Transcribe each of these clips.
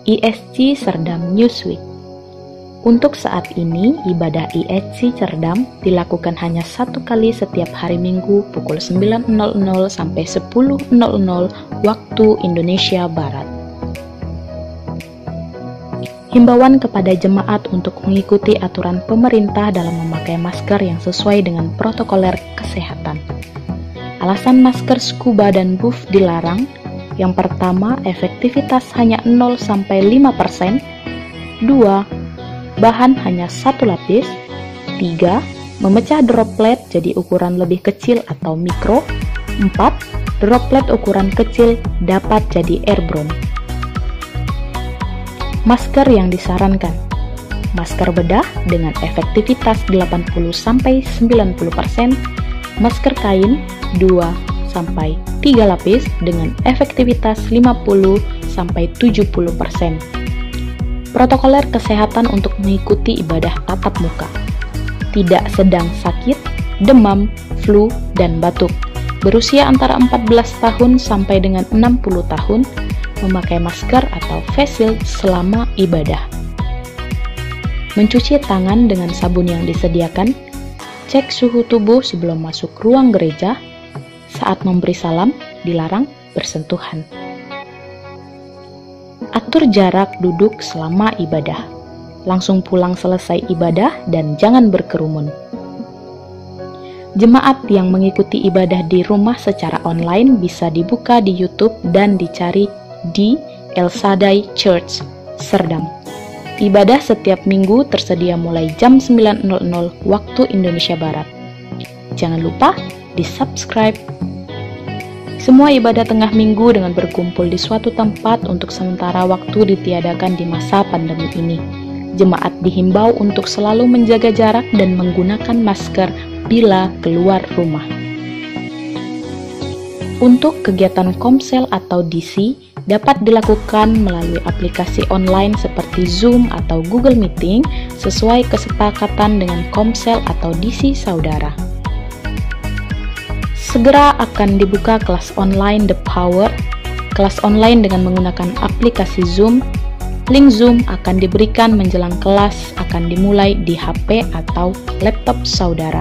ISC Serdam Newsweek. Untuk saat ini, ibadah ISC Serdam dilakukan hanya satu kali setiap hari Minggu pukul 9.00 sampai 10.00 waktu Indonesia Barat. Himbauan kepada jemaat untuk mengikuti aturan pemerintah dalam memakai masker yang sesuai dengan protokoler kesehatan. Alasan masker scuba dan buff dilarang: yang pertama, efektivitas hanya 0-5%. 2. Bahan hanya satu lapis. 3. Memecah droplet jadi ukuran lebih kecil atau mikro. 4. Droplet ukuran kecil dapat jadi airborne. Masker yang disarankan: masker bedah dengan efektivitas 80-90%, masker kain 2-3 lapis dengan efektivitas 50-70%. Protokoler kesehatan untuk mengikuti ibadah tatap muka: tidak sedang sakit, demam, flu, dan batuk, berusia antara 14 tahun sampai dengan 60 tahun, memakai masker atau face shield selama ibadah. Mencuci tangan dengan sabun yang disediakan, cek suhu tubuh sebelum masuk ruang gereja, saat memberi salam dilarang bersentuhan. Atur jarak duduk selama ibadah. Langsung pulang selesai ibadah dan jangan berkerumun. Jemaat yang mengikuti ibadah di rumah secara online bisa dibuka di YouTube dan dicari di El Shaddai Church, Serdam. Ibadah setiap minggu tersedia mulai jam 9.00 waktu Indonesia Barat. Jangan lupa di-subscribe. Semua ibadah tengah minggu dengan berkumpul di suatu tempat untuk sementara waktu ditiadakan di masa pandemi ini. Jemaat dihimbau untuk selalu menjaga jarak dan menggunakan masker bila keluar rumah. Untuk kegiatan komsel atau DC dapat dilakukan melalui aplikasi online seperti Zoom atau Google Meeting sesuai kesepakatan dengan komsel atau DC saudara. Segera akan dibuka kelas online The Power, kelas online dengan menggunakan aplikasi Zoom. Link Zoom akan diberikan menjelang kelas akan dimulai di HP atau laptop saudara.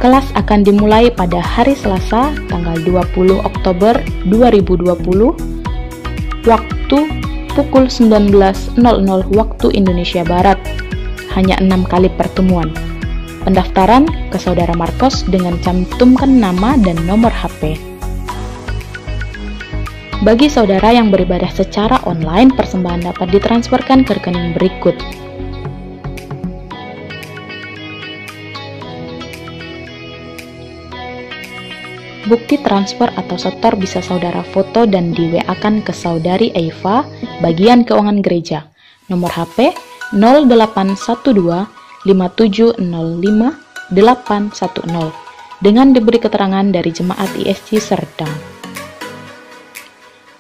Kelas akan dimulai pada hari Selasa, tanggal 20 Oktober 2020, waktu pukul 19.00 waktu Indonesia Barat. Hanya 6 kali pertemuan. Pendaftaran ke Saudara Marcos dengan cantumkan nama dan nomor HP. Bagi saudara yang beribadah secara online, persembahan dapat ditransferkan ke rekening berikut. Bukti transfer atau setor bisa saudara foto dan di-WA-kan ke Saudari Eva, bagian keuangan gereja. Nomor HP 0812 5705 810 dengan diberi keterangan dari jemaat ISC Serdam.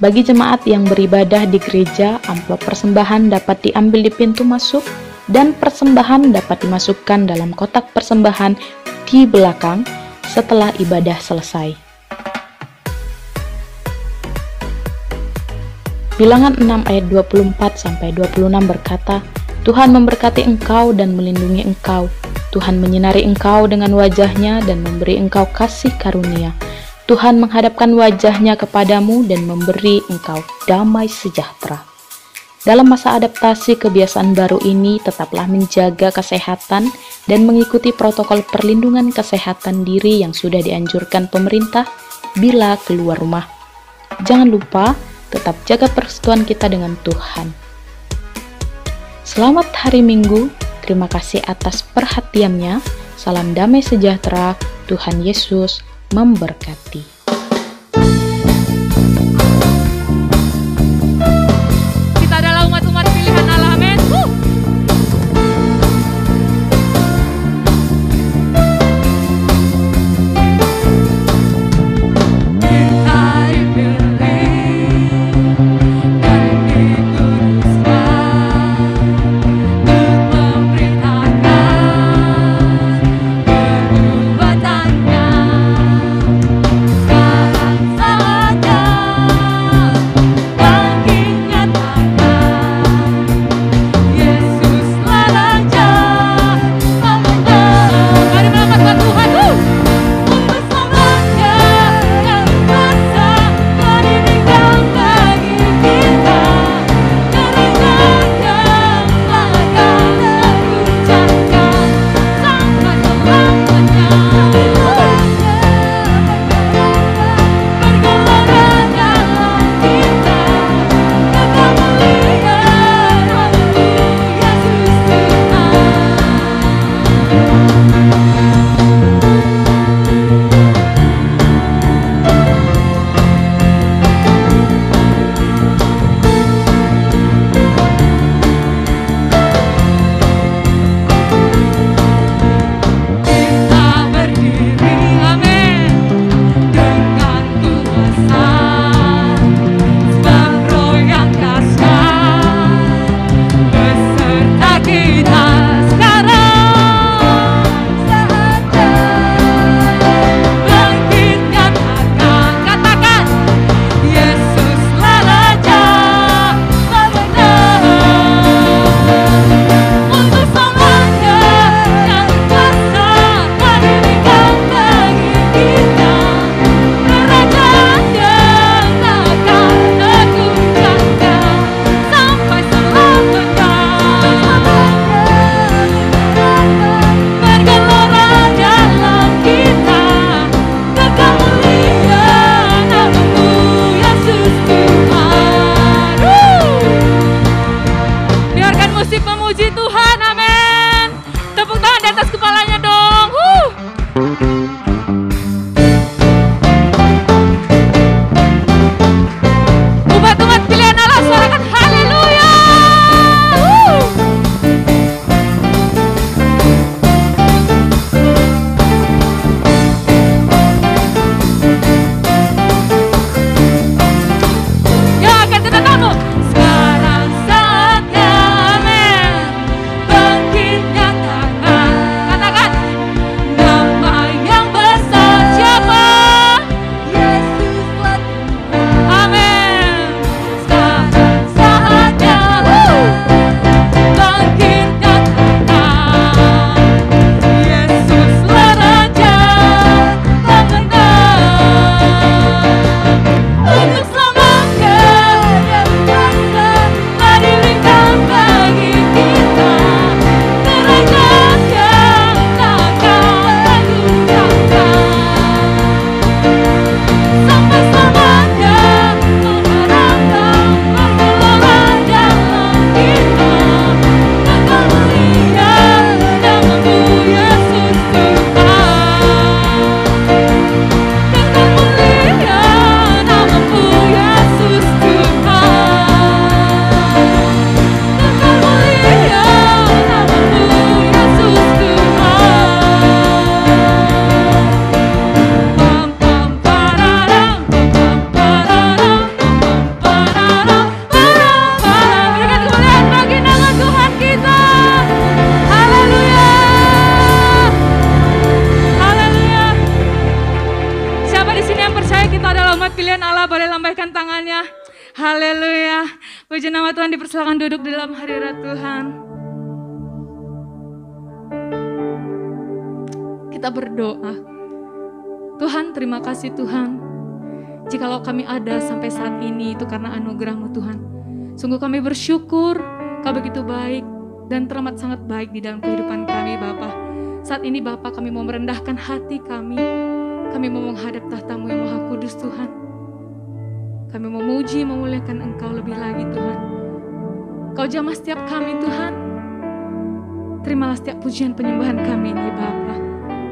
Bagi jemaat yang beribadah di gereja, amplop persembahan dapat diambil di pintu masuk dan persembahan dapat dimasukkan dalam kotak persembahan di belakang setelah ibadah selesai. Bilangan 6 ayat 24-26 berkata, Tuhan memberkati engkau dan melindungi engkau. Tuhan menyinari engkau dengan wajahnya dan memberi engkau kasih karunia. Tuhan menghadapkan wajahnya kepadamu dan memberi engkau damai sejahtera. Dalam masa adaptasi kebiasaan baru ini, tetaplah menjaga kesehatan dan mengikuti protokol perlindungan kesehatan diri yang sudah dianjurkan pemerintah bila keluar rumah. Jangan lupa, tetap jaga persekutuan kita dengan Tuhan. Selamat hari Minggu, terima kasih atas perhatiannya. Salam damai sejahtera, Tuhan Yesus memberkati. Kita adalah umat-umat pilihan Allah, amin. Haleluya. Puji nama Tuhan, dipersilakan duduk di dalam hadirat Tuhan. Kita berdoa. Tuhan, terima kasih Tuhan. Jikalau kami ada sampai saat ini itu karena anugerah-Mu Tuhan. Sungguh kami bersyukur, Kau begitu baik dan teramat sangat baik di dalam kehidupan kami Bapa. Saat ini Bapa, kami mau merendahkan hati kami. Kami mau menghadap tahta-Mu yang Maha Kudus Tuhan. Kami memuji, memuliakan Engkau lebih lagi Tuhan. Kau jamah setiap kami Tuhan. Terimalah setiap pujian penyembahan kami ini Bapa.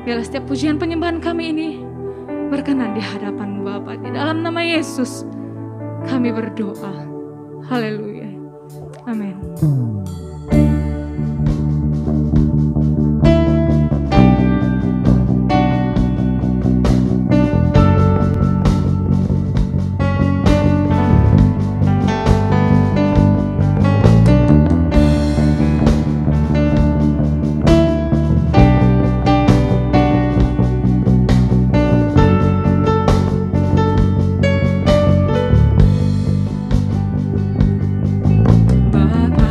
Biarlah setiap pujian penyembahan kami ini berkenan di hadapan-Mu Bapa. Di dalam nama Yesus kami berdoa. Haleluya. Amin. Bapa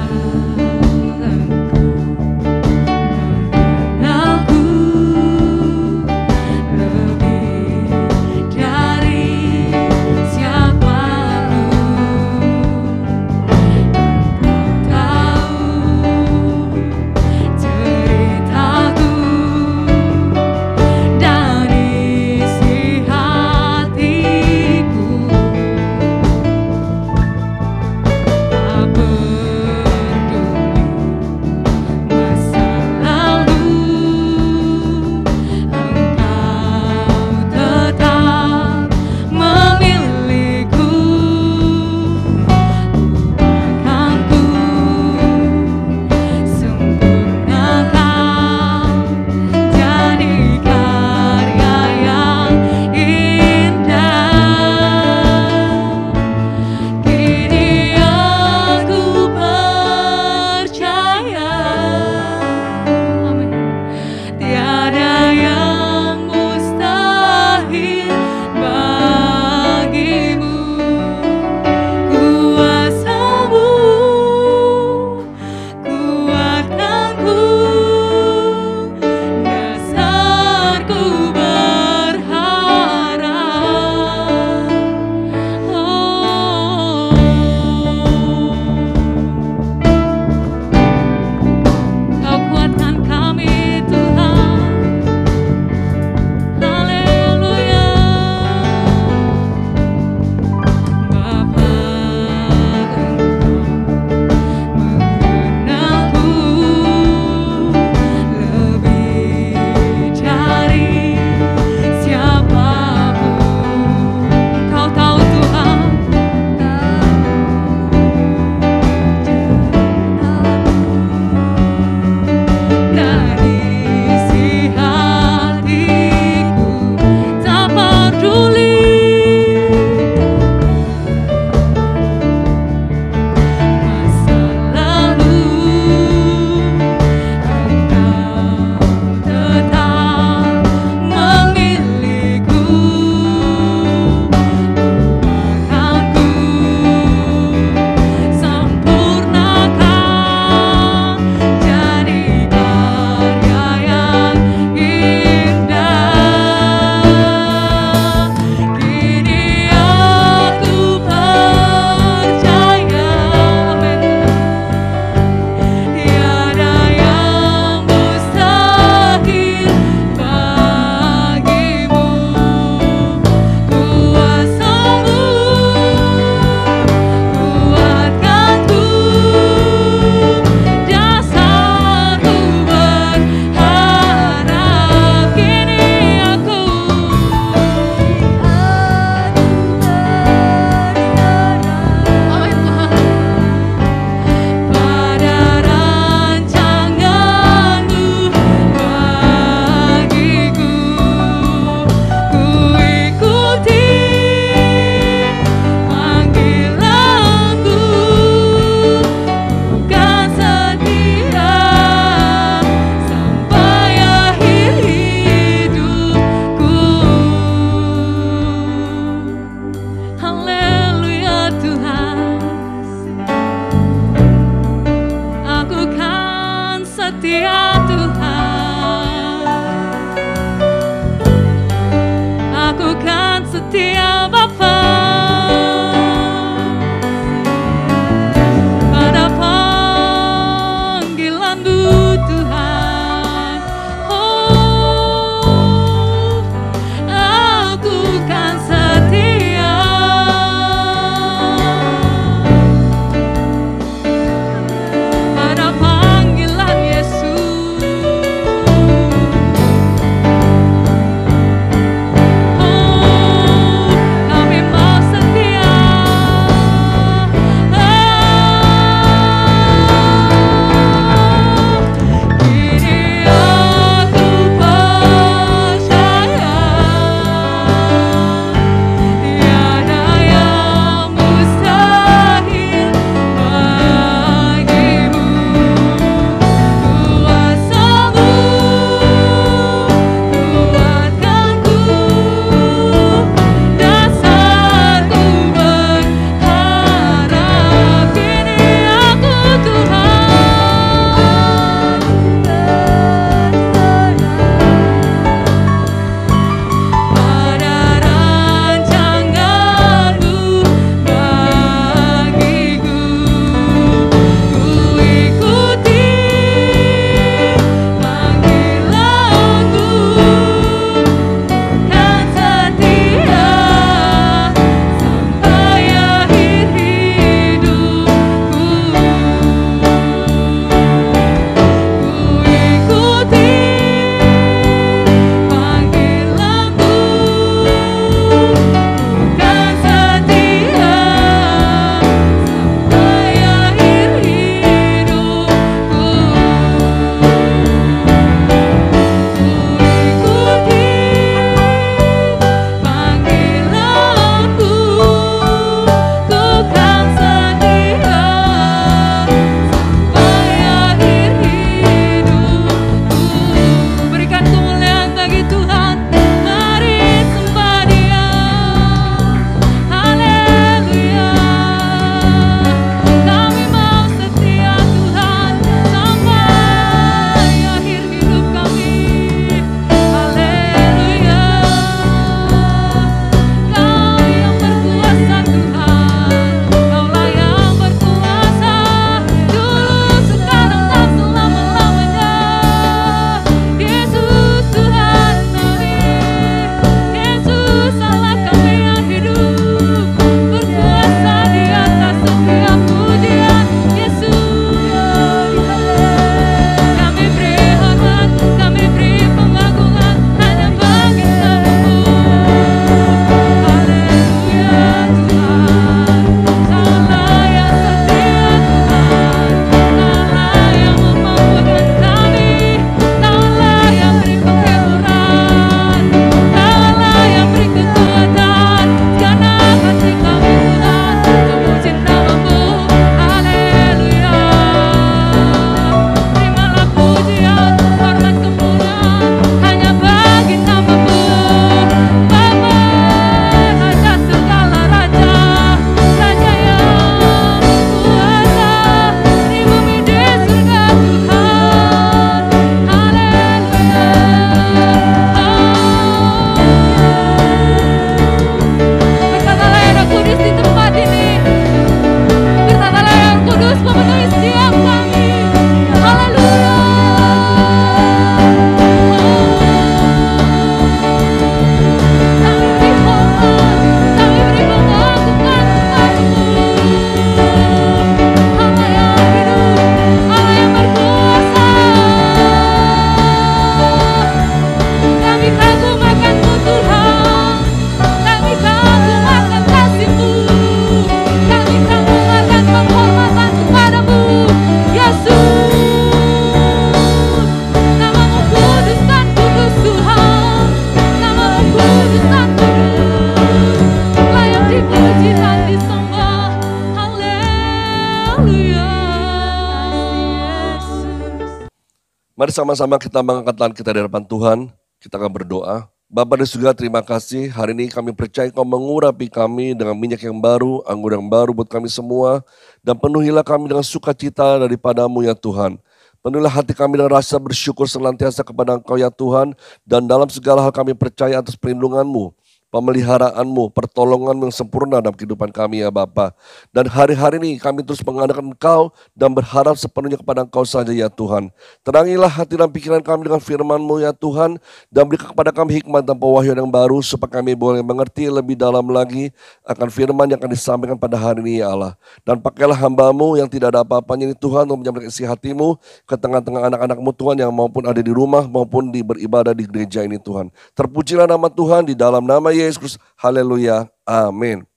Mari sama-sama kita mengangkat tangan kita di hadapan Tuhan. Kita akan berdoa. Bapa di surga, terima kasih. Hari ini kami percaya Kau mengurapi kami dengan minyak yang baru, anggur yang baru buat kami semua. Dan penuhilah kami dengan sukacita daripada-Mu ya Tuhan. Penuhilah hati kami dengan rasa bersyukur senantiasa kepada Engkau ya Tuhan. Dan dalam segala hal kami percaya atas perlindungan-Mu, pemeliharaanmu, pertolongan yang sempurna dalam kehidupan kami ya Bapa. Dan hari-hari ini kami terus mengandalkan Engkau dan berharap sepenuhnya kepada Engkau saja ya Tuhan. Terangilah hati dan pikiran kami dengan firman-Mu ya Tuhan, dan berikan kepada kami hikmat dan pewahyuan yang baru supaya kami boleh mengerti lebih dalam lagi akan firman yang akan disampaikan pada hari ini ya Allah. Dan pakailah hamba-Mu yang tidak ada apa-apanya ini Tuhan untuk menyampaikan isi hati-Mu ke tengah-tengah anak-anak-Mu Tuhan yang maupun ada di rumah maupun beribadah di gereja ini Tuhan. Terpujilah nama Tuhan di dalam nama Yesus. Haleluya. Amin.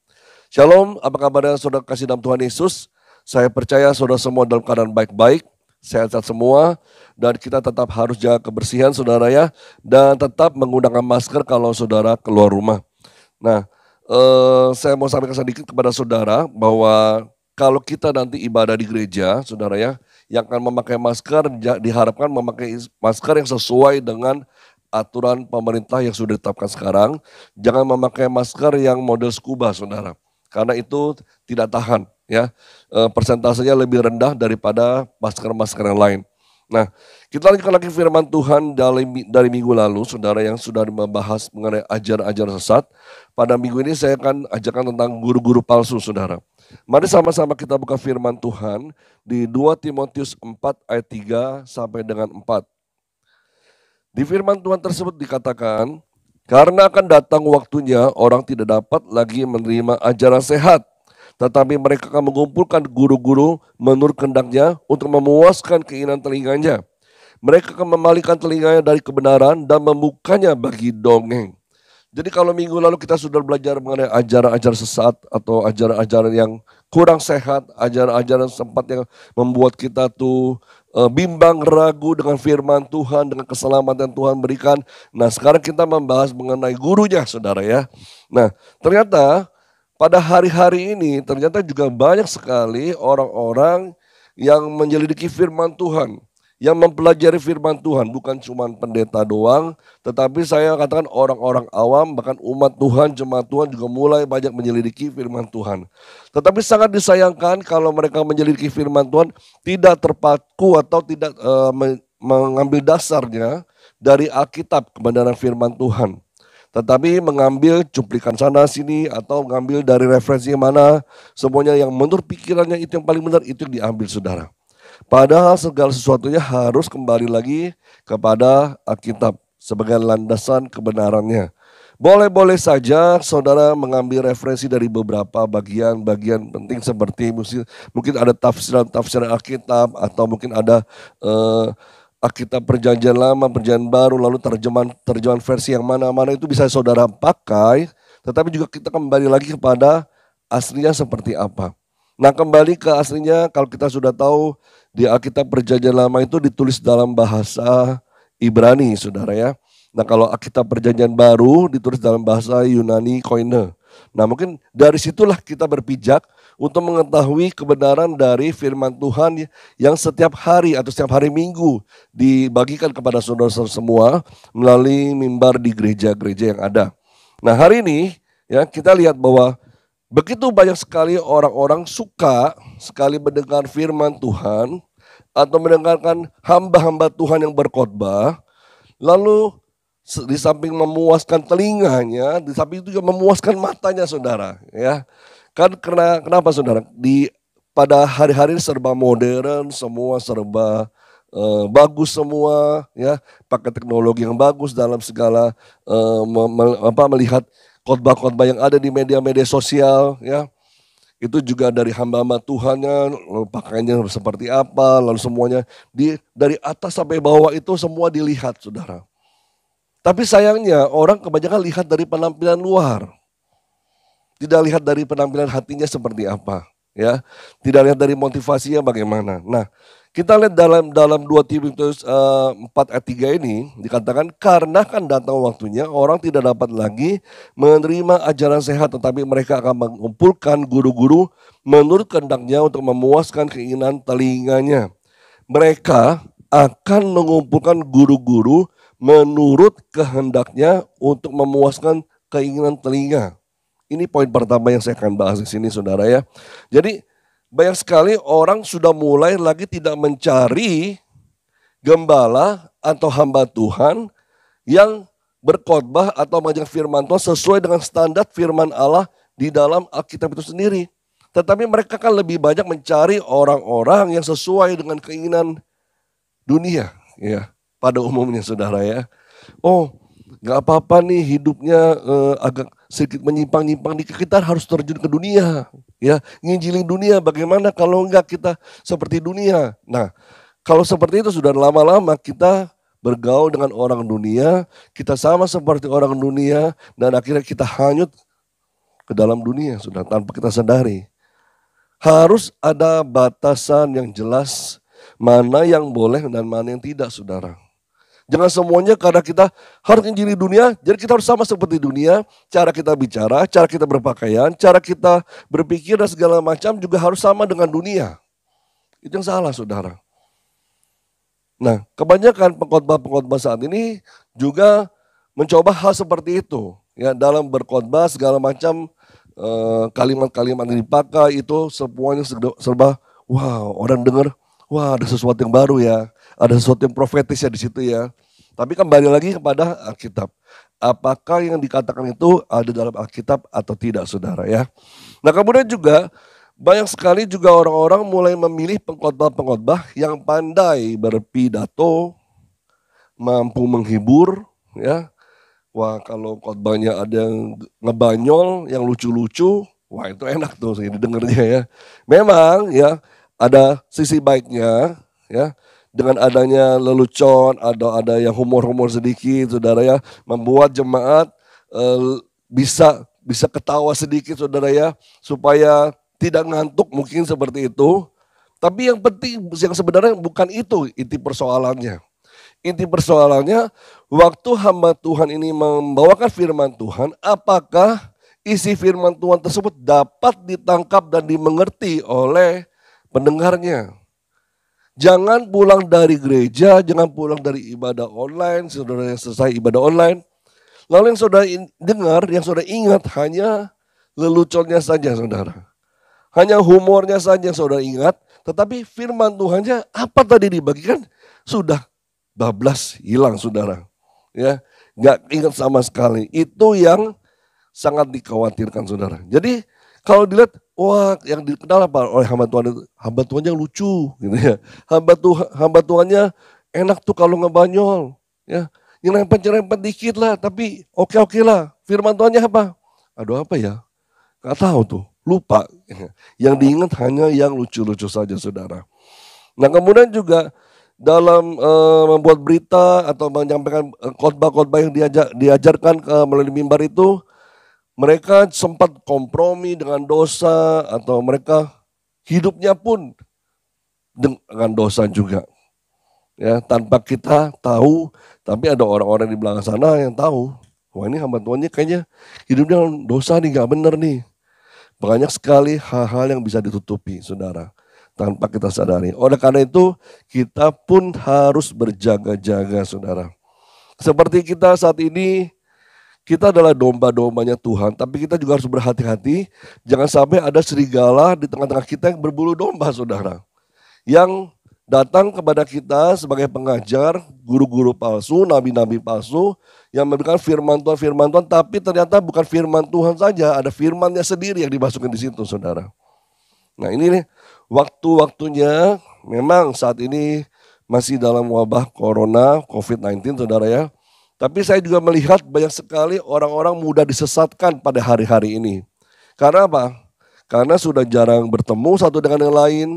Shalom, apa kabarnya saudara kasih dalam Tuhan Yesus? Saya percaya saudara semua dalam keadaan baik-baik, sehat-sehat semua, dan kita tetap harus jaga kebersihan saudara ya, dan tetap menggunakan masker kalau saudara keluar rumah. Nah, saya mau sampaikan sedikit kepada saudara bahwa kalau kita nanti ibadah di gereja, saudara ya, yang akan memakai masker diharapkan memakai masker yang sesuai dengan aturan pemerintah yang sudah ditetapkan sekarang. Jangan memakai masker yang model scuba saudara, karena itu tidak tahan ya, persentasenya lebih rendah daripada masker-masker yang lain. Nah, kita lanjutkan lagi firman Tuhan dari minggu lalu saudara yang sudah membahas mengenai ajaran-ajaran sesat. Pada minggu ini saya akan ajarkan tentang guru-guru palsu saudara. Mari sama-sama kita buka firman Tuhan di 2 Timotius 4 ayat 3 sampai dengan 4. Di firman Tuhan tersebut dikatakan, karena akan datang waktunya orang tidak dapat lagi menerima ajaran sehat, tetapi mereka akan mengumpulkan guru-guru menurut kehendaknya untuk memuaskan keinginan telinganya. Mereka akan memalingkan telinganya dari kebenaran dan membukanya bagi dongeng. Jadi kalau minggu lalu kita sudah belajar mengenai ajaran-ajaran sesat atau ajaran-ajaran yang kurang sehat, ajaran-ajaran sempat yang membuat kita tuh bimbang, ragu dengan firman Tuhan, dengan keselamatan Tuhan berikan. Nah sekarang kita membahas mengenai gurunya saudara ya. Nah ternyata pada hari-hari ini ternyata juga banyak sekali orang-orang yang menyelidiki firman Tuhan, yang mempelajari firman Tuhan, bukan cuma pendeta doang, tetapi saya katakan orang-orang awam, bahkan umat Tuhan, jemaat Tuhan juga mulai banyak menyelidiki firman Tuhan. Tetapi sangat disayangkan kalau mereka menyelidiki firman Tuhan tidak terpaku atau tidak mengambil dasarnya dari Alkitab, kebenaran firman Tuhan. Tetapi mengambil cuplikan sana sini atau mengambil dari referensi mana, semuanya yang menurut pikirannya itu yang paling benar, itu yang diambil saudara. Padahal segala sesuatunya harus kembali lagi kepada Alkitab sebagai landasan kebenarannya. Boleh-boleh saja saudara mengambil referensi dari beberapa bagian-bagian penting seperti mungkin ada tafsiran Alkitab atau mungkin ada Alkitab Perjanjian Lama, Perjanjian Baru, lalu terjemahan versi yang mana-mana itu bisa saudara pakai, tetapi juga kita kembali lagi kepada aslinya seperti apa. Nah kembali ke aslinya, kalau kita sudah tahu di Alkitab Perjanjian Lama itu ditulis dalam bahasa Ibrani saudara ya. Nah kalau Alkitab Perjanjian Baru ditulis dalam bahasa Yunani Koine. Nah mungkin dari situlah kita berpijak untuk mengetahui kebenaran dari firman Tuhan yang setiap hari atau setiap hari Minggu dibagikan kepada saudara-saudara semua melalui mimbar di gereja-gereja yang ada. Nah hari ini ya kita lihat bahwa begitu banyak sekali orang-orang suka sekali mendengar firman Tuhan atau mendengarkan hamba-hamba Tuhan yang berkhotbah, lalu di samping memuaskan telinganya, di samping itu juga memuaskan matanya saudara ya. Kan kenapa saudara? Pada hari-hari serba modern, semua serba bagus semua ya, pakai teknologi yang bagus dalam segala melihat khotbah-khotbah yang ada di media-media sosial ya. Itu juga dari hamba-hamba Tuhannya, pakaiannya seperti apa, lalu semuanya dari atas sampai bawah itu semua dilihat saudara. Tapi sayangnya orang kebanyakan lihat dari penampilan luar. Tidak lihat dari penampilan hatinya seperti apa. Ya, tidak lihat dari motivasinya bagaimana. Nah, kita lihat dalam 2 Timotius 4 ayat 3 ini dikatakan karena kan datang waktunya orang tidak dapat lagi menerima ajaran sehat, tetapi mereka akan mengumpulkan guru-guru menurut kehendaknya untuk memuaskan keinginan telinganya. Mereka akan mengumpulkan guru-guru menurut kehendaknya untuk memuaskan keinginan telinga. Ini poin pertama yang saya akan bahas di sini, saudara ya. Jadi banyak sekali orang sudah mulai lagi tidak mencari gembala atau hamba Tuhan yang berkhotbah atau mengajarkan firman Tuhan sesuai dengan standar firman Allah di dalam Alkitab itu sendiri. Tetapi mereka kan lebih banyak mencari orang-orang yang sesuai dengan keinginan dunia, ya, pada umumnya, saudara ya. Oh, nggak apa-apa nih hidupnya agak sedikit menyimpang-nyimpang dikit, kita harus terjun ke dunia, ya, nginjilin dunia. Bagaimana kalau enggak kita seperti dunia? Nah, kalau seperti itu sudah lama-lama kita bergaul dengan orang dunia, kita sama seperti orang dunia, dan akhirnya kita hanyut ke dalam dunia sudah tanpa kita sadari. Harus ada batasan yang jelas, mana yang boleh dan mana yang tidak, saudara. Jangan semuanya karena kita harus injili dunia, jadi kita harus sama seperti dunia. Cara kita bicara, cara kita berpakaian, cara kita berpikir dan segala macam juga harus sama dengan dunia. Itu yang salah, saudara. Nah, kebanyakan pengkhotbah-pengkhotbah saat ini juga mencoba hal seperti itu. Ya, dalam berkhotbah segala macam kalimat-kalimat yang dipakai itu semuanya serba wow, orang dengar, wah ada sesuatu yang baru ya, ada sesuatu yang profetis ya di situ ya. Tapi kembali lagi kepada Alkitab. Apakah yang dikatakan itu ada dalam Alkitab atau tidak, saudara ya. Nah, kemudian juga banyak sekali juga orang-orang mulai memilih pengkhotbah-pengkhotbah yang pandai berpidato, mampu menghibur ya. Wah, kalau khotbahnya ada yang ngebanyol, yang lucu-lucu, wah itu enak tuh sih didengarnya ya. Memang ya ada sisi baiknya ya. Dengan adanya lelucon, ada yang humor-humor sedikit, saudara ya, membuat jemaat bisa ketawa sedikit, saudara ya, supaya tidak ngantuk mungkin seperti itu. Tapi yang penting, yang sebenarnya bukan itu inti persoalannya. Inti persoalannya, waktu hamba Tuhan ini membawakan firman Tuhan, apakah isi firman Tuhan tersebut dapat ditangkap dan dimengerti oleh pendengarnya. Jangan pulang dari gereja, jangan pulang dari ibadah online, saudara yang selesai ibadah online. Lalu yang saudara dengar, yang saudara ingat hanya leluconnya saja, saudara. Hanya humornya saja yang saudara ingat, tetapi firman Tuhannya apa tadi dibagikan sudah bablas, hilang, saudara. Ya, nggak ingat sama sekali. Itu yang sangat dikhawatirkan, saudara. Jadi kalau dilihat, wah yang dikenal apa oleh hamba Tuhan itu, hamba Tuhannya lucu, gitu ya. Hamba Tuhannya enak tuh kalau ngebanyol, ya. Nyerempet dikit lah, tapi oke lah. Firman Tuhannya apa? Aduh apa ya? Gak tahu tuh, lupa. Yang diingat hanya yang lucu-lucu saja, saudara. Nah, kemudian juga dalam membuat berita atau menyampaikan khotbah-khotbah yang diajarkan melalui mimbar itu, mereka sempat kompromi dengan dosa atau mereka hidupnya pun dengan dosa juga. Ya, tanpa kita tahu, tapi ada orang-orang di belakang sana yang tahu. Wah, ini hamba Tuhannya kayaknya hidupnya dosa nih, gak bener nih. Banyak sekali hal-hal yang bisa ditutupi, saudara, tanpa kita sadari. Oleh karena itu, kita pun harus berjaga-jaga, saudara. Seperti kita saat ini, kita adalah domba-dombanya Tuhan, tapi kita juga harus berhati-hati. Jangan sampai ada serigala di tengah-tengah kita yang berbulu domba, saudara. Yang datang kepada kita sebagai pengajar, guru-guru palsu, nabi-nabi palsu, yang memberikan firman Tuhan, tapi ternyata bukan firman Tuhan saja, ada firmannya sendiri yang dimasukkan di situ, saudara. Nah, ini nih, waktu-waktunya memang saat ini masih dalam wabah corona, COVID-19, saudara ya. Tapi saya juga melihat banyak sekali orang-orang mudah disesatkan pada hari-hari ini. Karena apa? Karena sudah jarang bertemu satu dengan yang lain,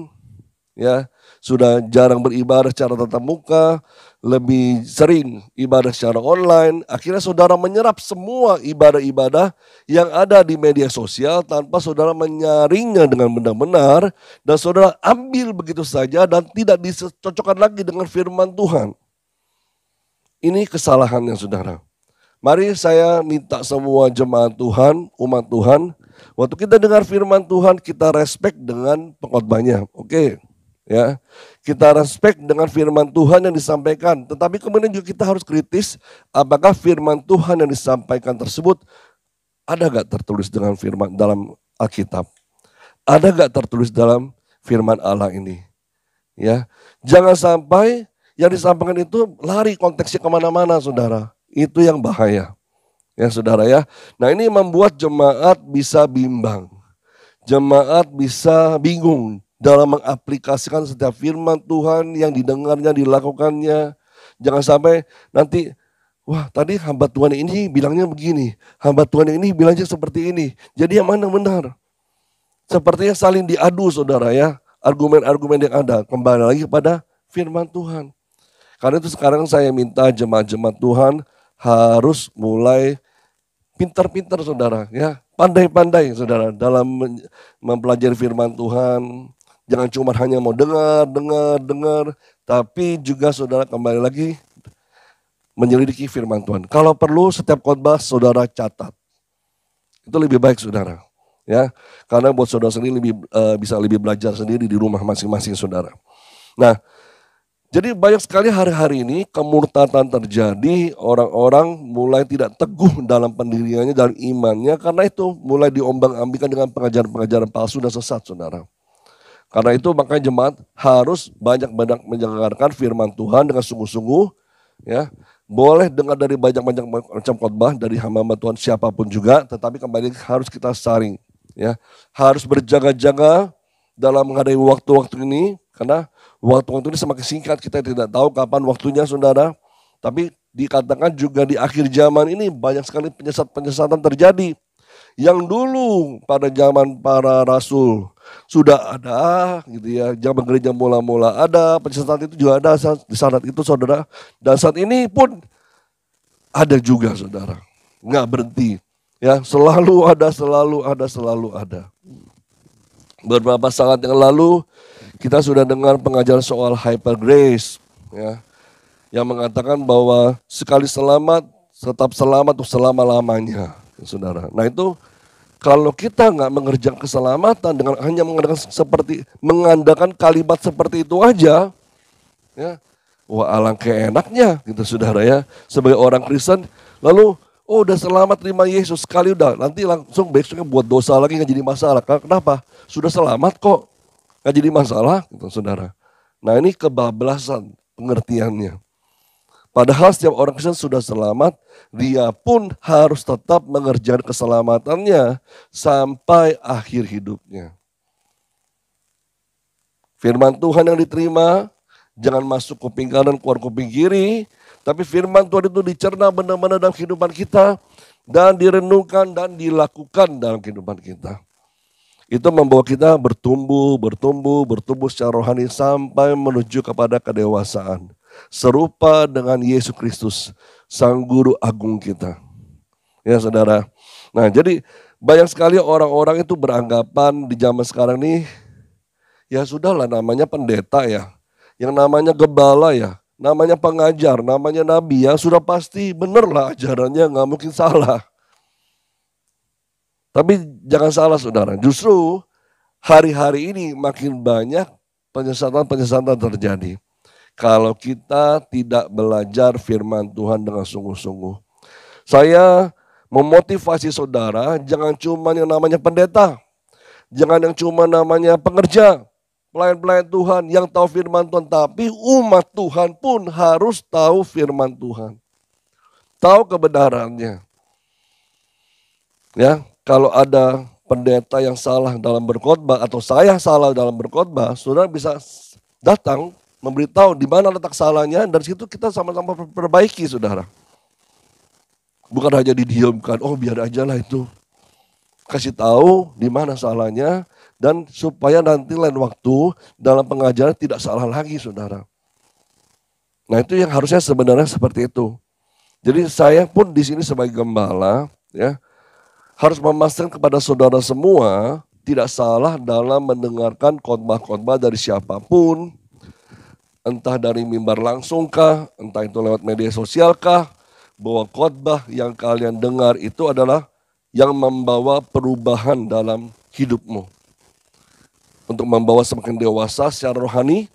ya. Sudah jarang beribadah secara tatap muka, lebih sering ibadah secara online. Akhirnya saudara menyerap semua ibadah-ibadah yang ada di media sosial tanpa saudara menyaringnya dengan benar-benar. Dan saudara ambil begitu saja dan tidak dicocokkan lagi dengan firman Tuhan. Ini kesalahannya, saudara. Mari saya minta semua jemaat Tuhan, umat Tuhan, waktu kita dengar firman Tuhan, kita respect dengan pengkhotbahnya. Oke. Ya, kita respect dengan firman Tuhan yang disampaikan, tetapi kemudian juga kita harus kritis apakah firman Tuhan yang disampaikan tersebut ada gak tertulis dengan firman dalam Alkitab? Ada gak tertulis dalam firman Allah ini? Ya, jangan sampai yang disampaikan itu lari konteksnya kemana-mana, saudara. Itu yang bahaya, ya saudara ya. Nah ini membuat jemaat bisa bimbang, jemaat bisa bingung dalam mengaplikasikan setiap firman Tuhan yang didengarnya, dilakukannya. Jangan sampai nanti, wah tadi hamba Tuhan ini bilangnya begini, hamba Tuhan ini bilangnya seperti ini. Jadi yang mana benar? Sepertinya saling diadu, saudara ya. Argumen-argumen yang ada, kembali lagi kepada firman Tuhan. Karena itu sekarang saya minta jemaat-jemaat Tuhan harus mulai pintar-pintar, saudara ya. Pandai-pandai, saudara, dalam mempelajari firman Tuhan. Jangan cuma hanya mau dengar, tapi juga saudara kembali lagi menyelidiki firman Tuhan. Kalau perlu setiap khotbah saudara catat. Itu lebih baik, saudara. Ya, karena buat saudara sendiri bisa lebih belajar sendiri di rumah masing-masing, saudara. Nah, jadi banyak sekali hari-hari ini kemurtatan terjadi, orang-orang mulai tidak teguh dalam pendiriannya, dalam imannya, karena itu mulai diombang-ambingkan dengan pengajaran-pengajaran palsu dan sesat, saudara. Karena itu makanya jemaat harus banyak-banyak mendengarkan firman Tuhan dengan sungguh-sungguh, ya. Boleh dengar dari banyak-banyak macam khotbah dari hamba-hamba Tuhan siapapun juga, tetapi kembali harus kita saring, ya. Harus berjaga-jaga dalam menghadapi waktu-waktu ini, karena waktu-waktu ini semakin singkat, kita tidak tahu kapan waktunya, saudara. Tapi dikatakan juga di akhir zaman ini banyak sekali penyesatan terjadi. Yang dulu pada zaman para rasul sudah ada gitu ya, zaman gereja mula-mula ada, penyesatan itu juga ada di saat itu, saudara. Dan saat ini pun ada juga, saudara. Nggak berhenti. Ya, selalu ada. Beberapa saat yang lalu kita sudah dengar pengajaran soal hyper grace, ya, yang mengatakan bahwa sekali selamat tetap selamat untuk selama-lamanya, saudara. Nah itu kalau kita nggak mengerjakan keselamatan dengan hanya mengandalkan kalimat seperti itu aja, ya, wah alangkah enaknya gitu, saudara ya. Sebagai orang Kristen, lalu udah selamat terima Yesus sekali udah, nanti langsung besoknya buat dosa lagi nggak jadi masalah. Kenapa? Sudah selamat kok, nggak jadi masalah, gitu, saudara. Nah ini kebablasan pengertiannya. Padahal setiap orang Kristen sudah selamat, dia pun harus tetap mengerjakan keselamatannya sampai akhir hidupnya. Firman Tuhan yang diterima, jangan masuk kuping kanan, keluar kuping kiri, tapi firman Tuhan itu dicerna benar-benar dalam kehidupan kita, dan direnungkan dan dilakukan dalam kehidupan kita. Itu membawa kita bertumbuh secara rohani sampai menuju kepada kedewasaan. Serupa dengan Yesus Kristus, Sang Guru Agung kita. Ya saudara. Nah jadi banyak sekali orang-orang itu beranggapan di zaman sekarang nih, ya sudahlah namanya pendeta ya, yang namanya gembala ya, namanya pengajar, namanya nabi ya, sudah pasti benar lah ajarannya, nggak mungkin salah. Tapi jangan salah, saudara, justru hari-hari ini makin banyak penyesatan terjadi. Kalau kita tidak belajar firman Tuhan dengan sungguh-sungguh. Saya memotivasi saudara, jangan cuma yang namanya pendeta. Jangan yang cuma namanya pengerja, pelayan-pelayan Tuhan yang tahu firman Tuhan. Tapi umat Tuhan pun harus tahu firman Tuhan. Tahu kebenarannya. Ya, kalau ada pendeta yang salah dalam berkhotbah atau saya salah dalam berkhotbah, saudara bisa datang memberitahu di mana letak salahnya, dan situ kita sama-sama perbaiki, saudara. Bukan hanya didiamkan, oh biar aja lah itu. Kasih tahu di mana salahnya, dan supaya nanti lain waktu dalam pengajaran tidak salah lagi, saudara. Nah itu yang harusnya sebenarnya seperti itu. Jadi saya pun di sini sebagai gembala, ya, harus memastikan kepada saudara semua tidak salah dalam mendengarkan khotbah-khotbah dari siapapun. Entah dari mimbar langsung kah, entah itu lewat media sosial kah, bahwa khotbah yang kalian dengar itu adalah yang membawa perubahan dalam hidupmu. untuk membawa semakin dewasa secara rohani,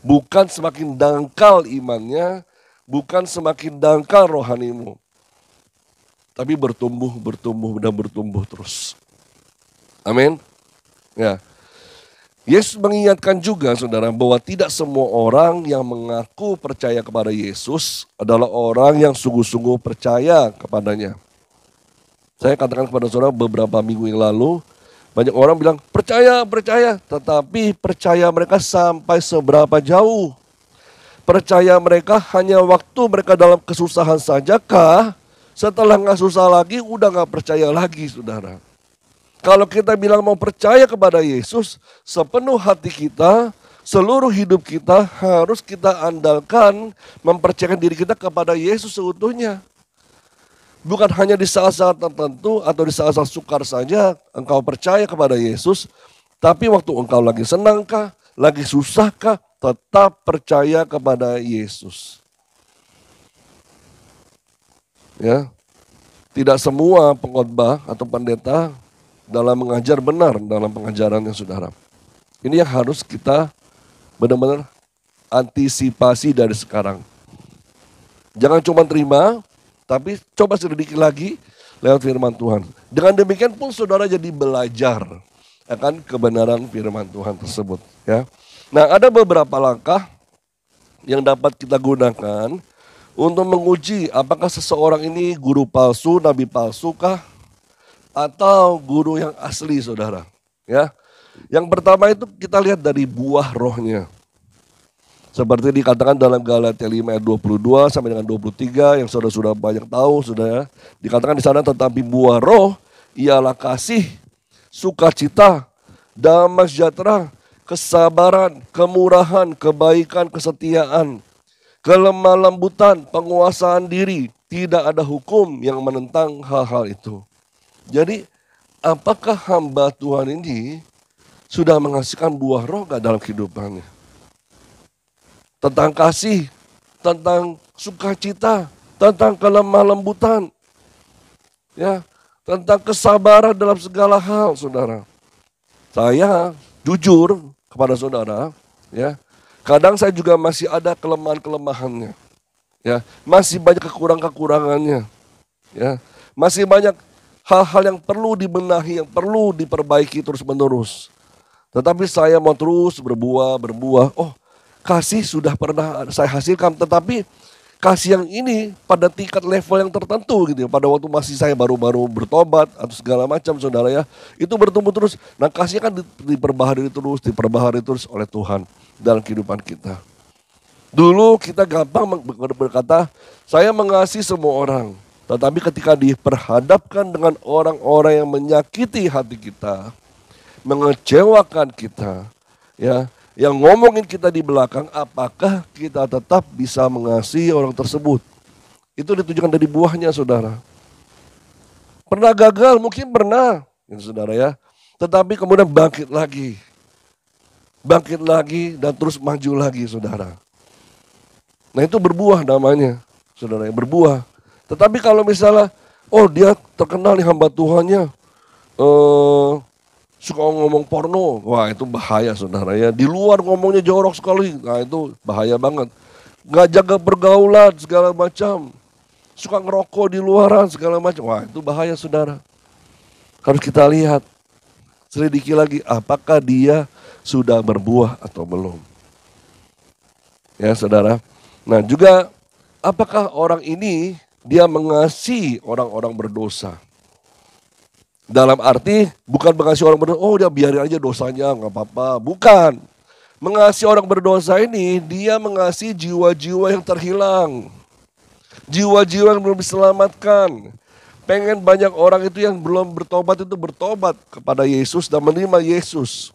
bukan semakin dangkal imannya, bukan semakin dangkal rohanimu. Tapi bertumbuh terus. Amin. Ya. Yesus mengingatkan juga saudara bahwa tidak semua orang yang mengaku percaya kepada Yesus adalah orang yang sungguh-sungguh percaya kepadanya. Saya katakan kepada saudara beberapa minggu yang lalu, banyak orang bilang percaya, tetapi percaya mereka sampai seberapa jauh? Percaya mereka hanya waktu mereka dalam kesusahan sajakah? Setelah nggak susah lagi, udah nggak percaya lagi, saudara. Kalau kita bilang mau percaya kepada Yesus, sepenuh hati kita, seluruh hidup kita harus kita andalkan, mempercayakan diri kita kepada Yesus seutuhnya. Bukan hanya di saat-saat tertentu atau di saat-saat sukar saja engkau percaya kepada Yesus, tapi waktu engkau lagi senangkah, lagi susahkah, tetap percaya kepada Yesus. Ya, tidak semua pengkhotbah atau pendeta dalam mengajar benar dalam pengajarannya, saudara. Ini yang harus kita benar-benar antisipasi dari sekarang. Jangan cuma terima, tapi coba selidiki lagi lewat firman Tuhan. Dengan demikian pun saudara jadi belajar akan kebenaran firman Tuhan tersebut. Ya. Nah, ada beberapa langkah yang dapat kita gunakan untuk menguji apakah seseorang ini guru palsu, nabi palsu kah, atau guru yang asli, saudara. Ya, yang pertama itu kita lihat dari buah rohnya. Seperti dikatakan dalam Galatia 5 ayat 22 sampai dengan 23 yang saudara sudah banyak tahu, saudara. Dikatakan di sana tetapi buah roh ialah kasih, sukacita, damai sejahtera, kesabaran, kemurahan, kebaikan, kesetiaan, kelemah lembutan, penguasaan diri. Tidak ada hukum yang menentang hal-hal itu. Jadi apakah hamba Tuhan ini sudah menghasilkan buah roh gak dalam kehidupannya? Tentang kasih, tentang sukacita, tentang kelemah lembutan, ya, tentang kesabaran dalam segala hal, saudara. Saya jujur kepada saudara, ya, kadang saya juga masih ada kelemahan-kelemahannya, ya, masih banyak kekurangannya, ya, masih banyak hal-hal yang perlu dibenahi, yang perlu diperbaiki terus-menerus. Tetapi saya mau terus berbuah. Oh, kasih sudah pernah saya hasilkan, tetapi kasih yang ini pada tingkat level yang tertentu gitu ya. Pada waktu masih saya baru-baru bertobat atau segala macam, saudara ya, itu bertumbuh terus. Nah, kasih kan diperbaharui terus oleh Tuhan dalam kehidupan kita. Dulu kita gampang berkata, saya mengasihi semua orang. Tetapi ketika diperhadapkan dengan orang-orang yang menyakiti hati kita, mengecewakan kita, ya, yang ngomongin kita di belakang, apakah kita tetap bisa mengasihi orang tersebut? Itu ditunjukkan dari buahnya, saudara. Pernah gagal? Mungkin pernah, saudara ya. Tetapi kemudian bangkit lagi dan terus maju lagi, saudara. Nah, itu berbuah namanya, saudara, yang berbuah. Tetapi kalau misalnya, oh dia terkenal nih hamba Tuhannya, suka ngomong porno, wah itu bahaya, saudara ya. Di luar ngomongnya jorok sekali, nah itu bahaya banget. Nggak jaga pergaulan segala macam, suka ngerokok di luaran segala macam, wah itu bahaya, saudara. Harus kita lihat, selidiki lagi apakah dia sudah berbuah atau belum. Ya, saudara. Nah juga apakah orang ini dia mengasihi orang-orang berdosa. Dalam arti bukan mengasihi orang berdosa, oh dia biarin aja dosanya gak apa-apa. Bukan. Mengasihi orang berdosa ini, dia mengasihi jiwa-jiwa yang terhilang. Jiwa-jiwa yang belum diselamatkan. Pengen banyak orang itu yang belum bertobat itu bertobat kepada Yesus dan menerima Yesus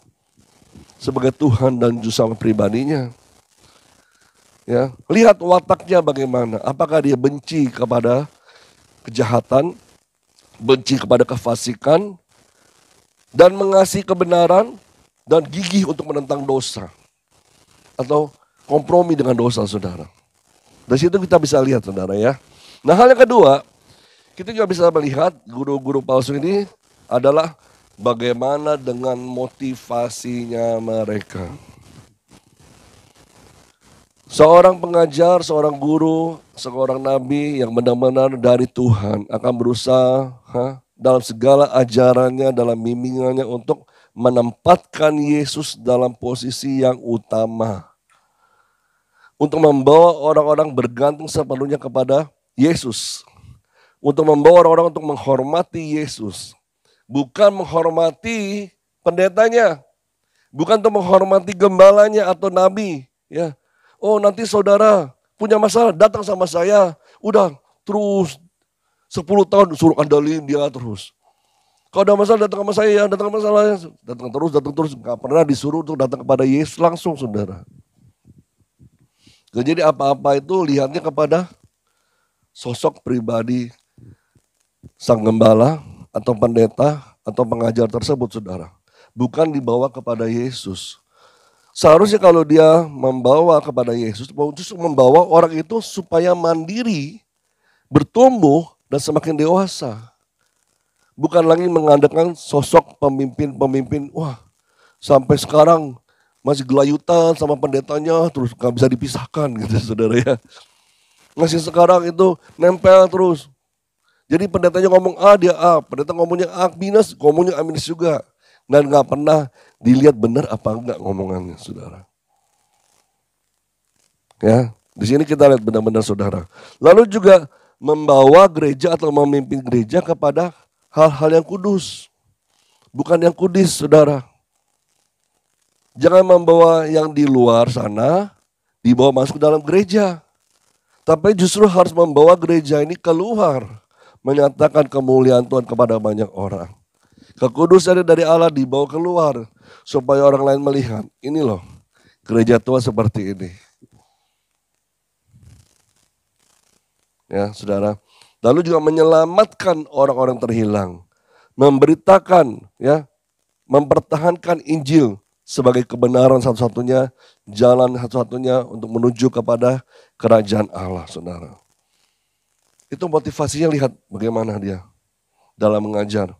sebagai Tuhan dan Juru Selamat pribadinya. Ya, lihat wataknya bagaimana. Apakah dia benci kepada kejahatan, benci kepada kefasikan, dan mengasihi kebenaran dan gigih untuk menentang dosa, atau kompromi dengan dosa, saudara. Dari situ kita bisa lihat, saudara ya. Nah, hal yang kedua, kita juga bisa melihat guru-guru palsu ini adalah Bagaimana dengan motivasinya mereka? Seorang pengajar, seorang guru, seorang nabi yang benar-benar dari Tuhan akan berusaha dalam segala ajarannya, dalam bimbingannya untuk menempatkan Yesus dalam posisi yang utama. Untuk membawa orang-orang bergantung sepenuhnya kepada Yesus. Untuk membawa orang-orang untuk menghormati Yesus. Bukan menghormati pendetanya. Bukan untuk menghormati gembalanya atau nabi. Ya. Oh, nanti saudara punya masalah, datang sama saya. Udah terus 10 tahun suruh andalin dia terus. Kalau ada masalah datang sama saya ya, datang sama saya. Datang terus. Gak pernah disuruh untuk datang kepada Yesus langsung, saudara. Jadi apa-apa itu lihatnya kepada sosok pribadi sang gembala atau pendeta atau pengajar tersebut, saudara. Bukan dibawa kepada Yesus. Seharusnya kalau dia membawa kepada Yesus, justru membawa orang itu supaya mandiri, bertumbuh dan semakin dewasa. Bukan lagi mengandalkan sosok pemimpin-pemimpin, wah sampai sekarang masih gelayutan sama pendetanya, terus gak bisa dipisahkan gitu, saudara ya. Masih sekarang itu nempel terus. Jadi pendetanya ngomong A, dia A. Pendeta ngomongnya A minus, ngomongnya A minus juga. Dan gak pernah dilihat benar apa enggak ngomongannya, saudara. Ya, di sini kita lihat benar-benar, saudara. Lalu juga membawa gereja atau memimpin gereja kepada hal-hal yang kudus. Bukan yang kudis, saudara. Jangan membawa yang di luar sana, dibawa masuk ke dalam gereja. Tapi justru harus membawa gereja ini keluar. Menyatakan kemuliaan Tuhan kepada banyak orang. Kekudusan dari Allah dibawa keluar. Supaya orang lain melihat. Ini loh, gereja Tuhan seperti ini. Ya, saudara. Lalu juga menyelamatkan orang-orang terhilang. Memberitakan, ya, mempertahankan Injil sebagai kebenaran satu-satunya, jalan satu-satunya untuk menuju kepada kerajaan Allah, saudara. Itu motivasinya, lihat bagaimana dia dalam mengajar.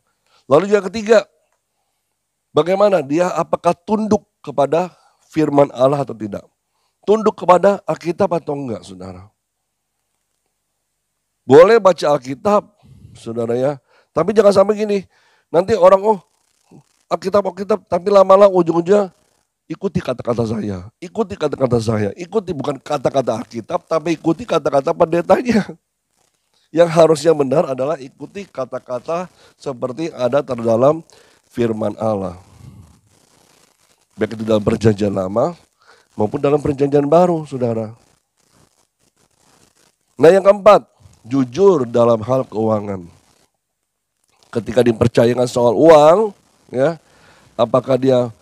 Lalu juga ketiga, bagaimana dia apakah tunduk kepada firman Allah atau tidak. Tunduk kepada Alkitab atau enggak, saudara. Boleh baca Alkitab, saudara ya. Tapi jangan sampai gini, nanti orang Alkitab, tapi lama-lama ujung-ujungnya ikuti kata-kata saya. Ikuti kata-kata saya. Ikuti bukan kata-kata Alkitab, tapi ikuti kata-kata pendetanya. Yang harusnya benar adalah ikuti kata-kata seperti ada terdalam firman Allah. Baik itu dalam perjanjian lama maupun dalam perjanjian baru, saudara. Nah yang keempat, jujur dalam hal keuangan. Ketika dipercayakan soal uang, ya, apakah dia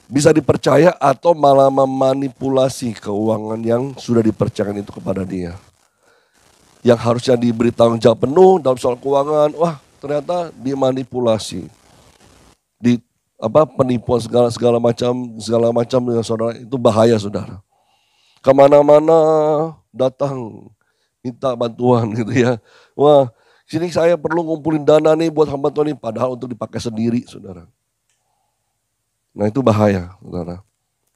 bisa dipercaya atau malah memanipulasi keuangan yang sudah dipercayakan itu kepada dia. Yang harusnya diberi tanggung jawab penuh dalam soal keuangan, wah ternyata dimanipulasi. Penipuan segala macam dengan saudara, itu bahaya, saudara. Kemana-mana datang minta bantuan gitu ya. Wah, sini saya perlu ngumpulin dana nih buat hamba Tuhan ini, padahal untuk dipakai sendiri, saudara. Nah itu bahaya, saudara.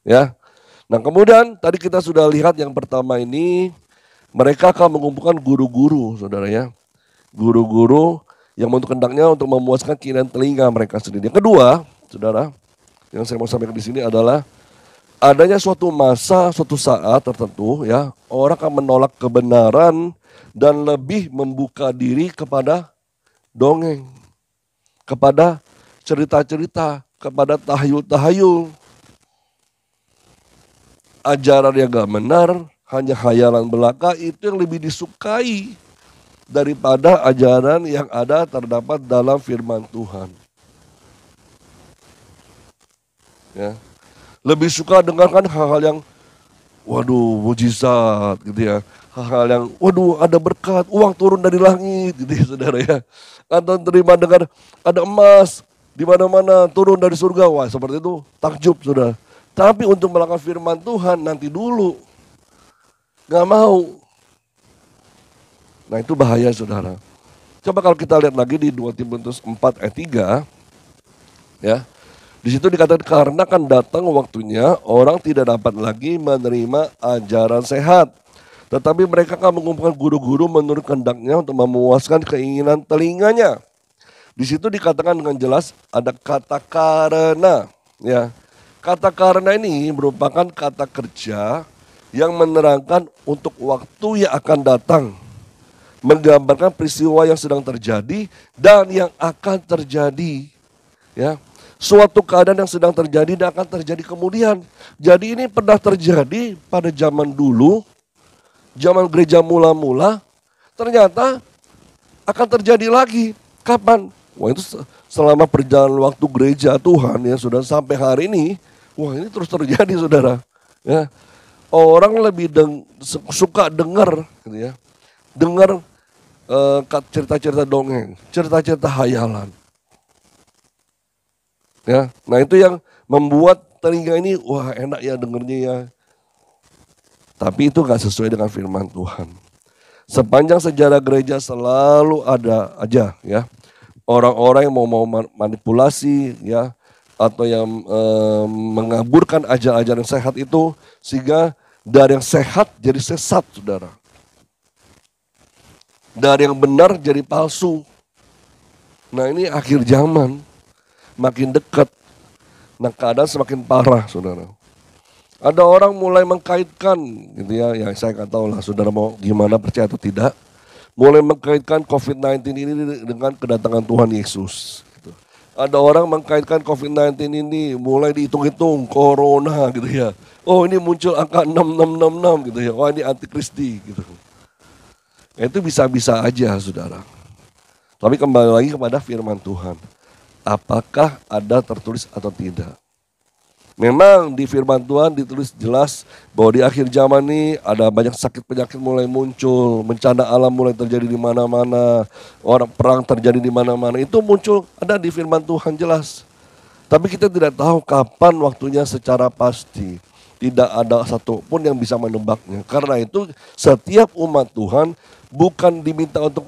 Ya. Nah kemudian tadi kita sudah lihat yang pertama ini, mereka akan mengumpulkan guru-guru, saudara ya. Guru-guru yang untuk hendaknya untuk memuaskan keinginan telinga mereka sendiri. Yang kedua, saudara, yang saya mau sampaikan di sini adalah adanya suatu masa, suatu saat tertentu ya, orang akan menolak kebenaran dan lebih membuka diri kepada dongeng, kepada cerita-cerita, kepada tahayul-tahayul. Ajaran yang gak benar, hanya khayalan belaka, itu yang lebih disukai daripada ajaran yang ada terdapat dalam firman Tuhan. Ya. Lebih suka dengarkan hal-hal yang waduh mujizat gitu ya. Hal-hal yang waduh ada berkat, uang turun dari langit gitu ya, saudara ya. Atau terima dengar ada emas di mana-mana turun dari surga. Wah, seperti itu takjub, saudara. Tapi untuk melakukan firman Tuhan nanti dulu. Gak mau. Nah itu bahaya, saudara. Coba kalau kita lihat lagi di 2 Timotius 4 ayat 3. Ya. Di situ dikatakan karena akan datang waktunya orang tidak dapat lagi menerima ajaran sehat. Tetapi mereka akan mengumpulkan guru-guru menurut kehendaknya untuk memuaskan keinginan telinganya. Di situ dikatakan dengan jelas ada kata karena. Ya. Kata karena ini merupakan kata kerja yang menerangkan untuk waktu yang akan datang. Menggambarkan peristiwa yang sedang terjadi dan yang akan terjadi. Ya. Suatu keadaan yang sedang terjadi dan akan terjadi kemudian. Jadi ini pernah terjadi pada zaman dulu, zaman gereja mula-mula, ternyata akan terjadi lagi. Kapan? Wah itu selama perjalanan waktu gereja Tuhan ya sudah sampai hari ini, wah ini terus terjadi saudara. Ya. Orang lebih suka dengar, gitu ya, dengar cerita-cerita dongeng, cerita-cerita hayalan. Ya, nah itu yang membuat telinga ini wah enak ya dengernya ya. Tapi itu gak sesuai dengan firman Tuhan. Sepanjang sejarah gereja selalu ada aja ya orang-orang yang mau manipulasi ya atau yang mengaburkan ajaran-ajaran sehat itu sehingga dari yang sehat jadi sesat saudara. Dari yang benar jadi palsu. Nah ini akhir zaman. Makin dekat, nah keadaan semakin parah saudara. Ada orang mulai mengkaitkan gitu ya, yang saya nggak tahu lah saudara mau gimana percaya atau tidak. Mulai mengkaitkan COVID-19 ini dengan kedatangan Tuhan Yesus. Gitu. Ada orang mengkaitkan COVID-19 ini mulai dihitung-hitung corona gitu ya. Oh ini muncul angka 6666 gitu ya, wah ini antikristi gitu. Itu bisa-bisa aja saudara. Tapi kembali lagi kepada firman Tuhan. Apakah ada tertulis atau tidak? Memang di firman Tuhan ditulis jelas bahwa di akhir zaman ini ada banyak sakit penyakit mulai muncul, bencana alam mulai terjadi di mana-mana, orang perang terjadi di mana-mana. Itu muncul ada di firman Tuhan jelas. Tapi kita tidak tahu kapan waktunya secara pasti. Tidak ada satupun yang bisa menebaknya. Karena itu setiap umat Tuhan bukan diminta untuk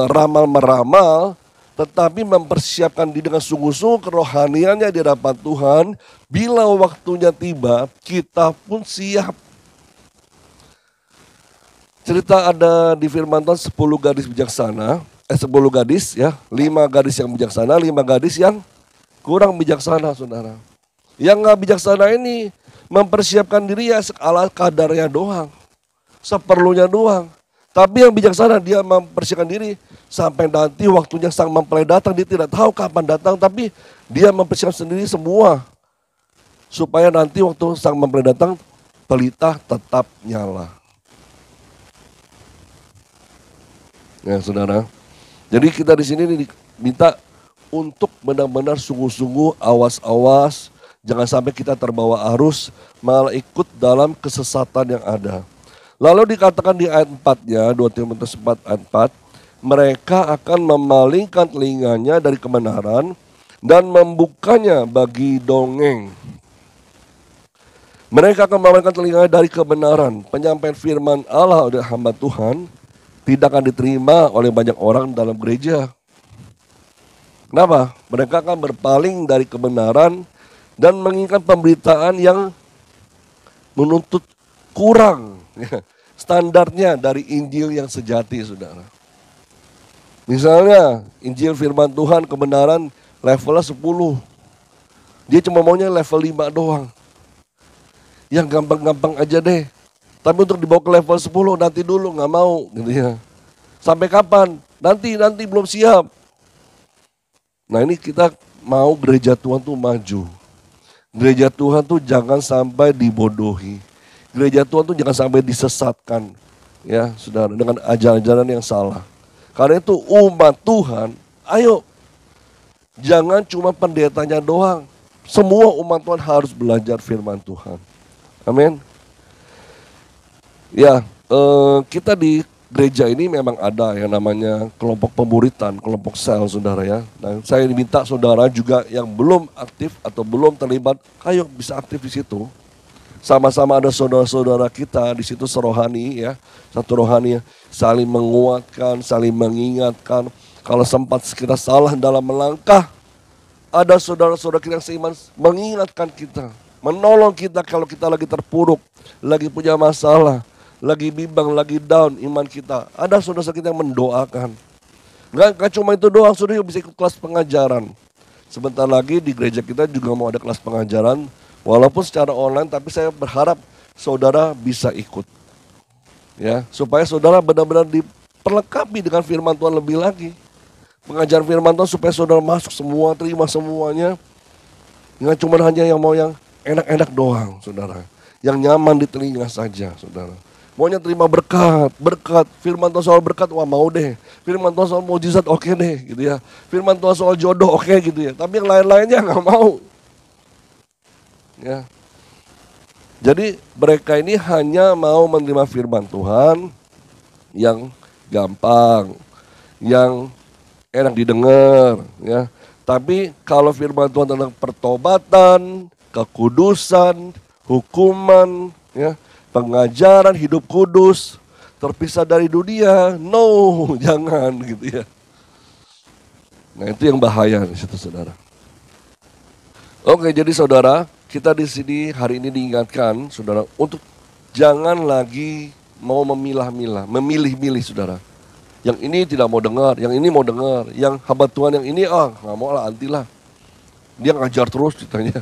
ramal-meramal, tetapi mempersiapkan diri dengan sungguh-sungguh kerohaniannya di hadapan Tuhan. Bila waktunya tiba, kita pun siap. Cerita ada di firman Tuhan 10 gadis bijaksana, 10 gadis ya, 5 gadis yang bijaksana, 5 gadis yang kurang bijaksana saudara. Yang gak bijaksana ini mempersiapkan diri ya ala kadarnya doang, seperlunya doang. Tapi yang bijaksana dia mempersiapkan diri sampai nanti waktunya sang mempelai datang. Dia tidak tahu kapan datang tapi dia mempersiapkan sendiri semua. Supaya nanti waktu sang mempelai datang pelita tetap nyala. Ya saudara. Jadi kita di sini diminta untuk benar-benar sungguh-sungguh awas-awas. Jangan sampai kita terbawa arus malah ikut dalam kesesatan yang ada. Lalu dikatakan di ayat 4-nya, 2 Timotius 4 ayat 4, mereka akan memalingkan telinganya dari kebenaran dan membukanya bagi dongeng. Mereka akan memalingkan telinganya dari kebenaran. Penyampaian firman Allah oleh hamba Tuhan tidak akan diterima oleh banyak orang dalam gereja. Kenapa? Mereka akan berpaling dari kebenaran dan menginginkan pemberitaan yang menuntut kurang standarnya dari Injil yang sejati saudara. Misalnya Injil firman Tuhan kebenaran levelnya 10. Dia cuma maunya level 5 doang. Yang gampang-gampang aja deh. Tapi untuk dibawa ke level 10 nanti dulu gak mau gitu ya. Sampai kapan? Nanti belum siap. Nah ini kita mau gereja Tuhan tuh maju. Gereja Tuhan tuh jangan sampai dibodohi. Gereja Tuhan tuh jangan sampai disesatkan, ya saudara, dengan ajaran-ajaran yang salah. Karena itu umat Tuhan, ayo, jangan cuma pendetanya doang. Semua umat Tuhan harus belajar firman Tuhan. Amin. Ya, kita di gereja ini memang ada yang namanya kelompok pemuritan, kelompok sel saudara ya. Nah, saya diminta saudara juga yang belum aktif atau belum terlibat, ayo bisa aktif di situ. Sama-sama ada saudara-saudara kita di situ serohani ya, satu rohani saling menguatkan, saling mengingatkan. Kalau sempat kita salah dalam melangkah, Ada saudara-saudara kita yang seiman mengingatkan kita, menolong kita kalau kita lagi terpuruk, lagi punya masalah, lagi bimbang, lagi down iman kita. Ada saudara-saudara kita yang mendoakan. Gak cuma itu doang, saudara bisa ikut kelas pengajaran. Sebentar lagi di gereja kita juga mau ada kelas pengajaran, walaupun secara online, tapi saya berharap saudara bisa ikut. Ya, supaya saudara benar-benar diperlengkapi dengan firman Tuhan lebih lagi. Pengajaran firman Tuhan supaya saudara masuk semua, terima semuanya. Nggak cuma hanya yang mau yang enak-enak doang, saudara. Yang nyaman di telinga saja, saudara. Maunya terima berkat. Firman Tuhan soal berkat, wah mau deh. Firman Tuhan soal mujizat, oke deh, gitu ya. Firman Tuhan soal jodoh, oke gitu ya. Tapi yang lain-lainnya nggak mau. Ya. Jadi mereka ini hanya mau menerima firman Tuhan yang gampang, yang enak didengar, ya. Tapi kalau firman Tuhan tentang pertobatan, kekudusan, hukuman, ya, pengajaran hidup kudus, terpisah dari dunia, no, jangan gitu ya. Nah itu yang bahaya di situ, saudara. Oke, jadi saudara, kita di sini hari ini diingatkan, saudara, untuk jangan lagi mau memilah-milah, memilih-milih, saudara. Yang ini tidak mau dengar, yang ini mau dengar, yang hamba Tuhan yang ini nggak mau lah, anti lah. Dia ngajar terus ceritanya,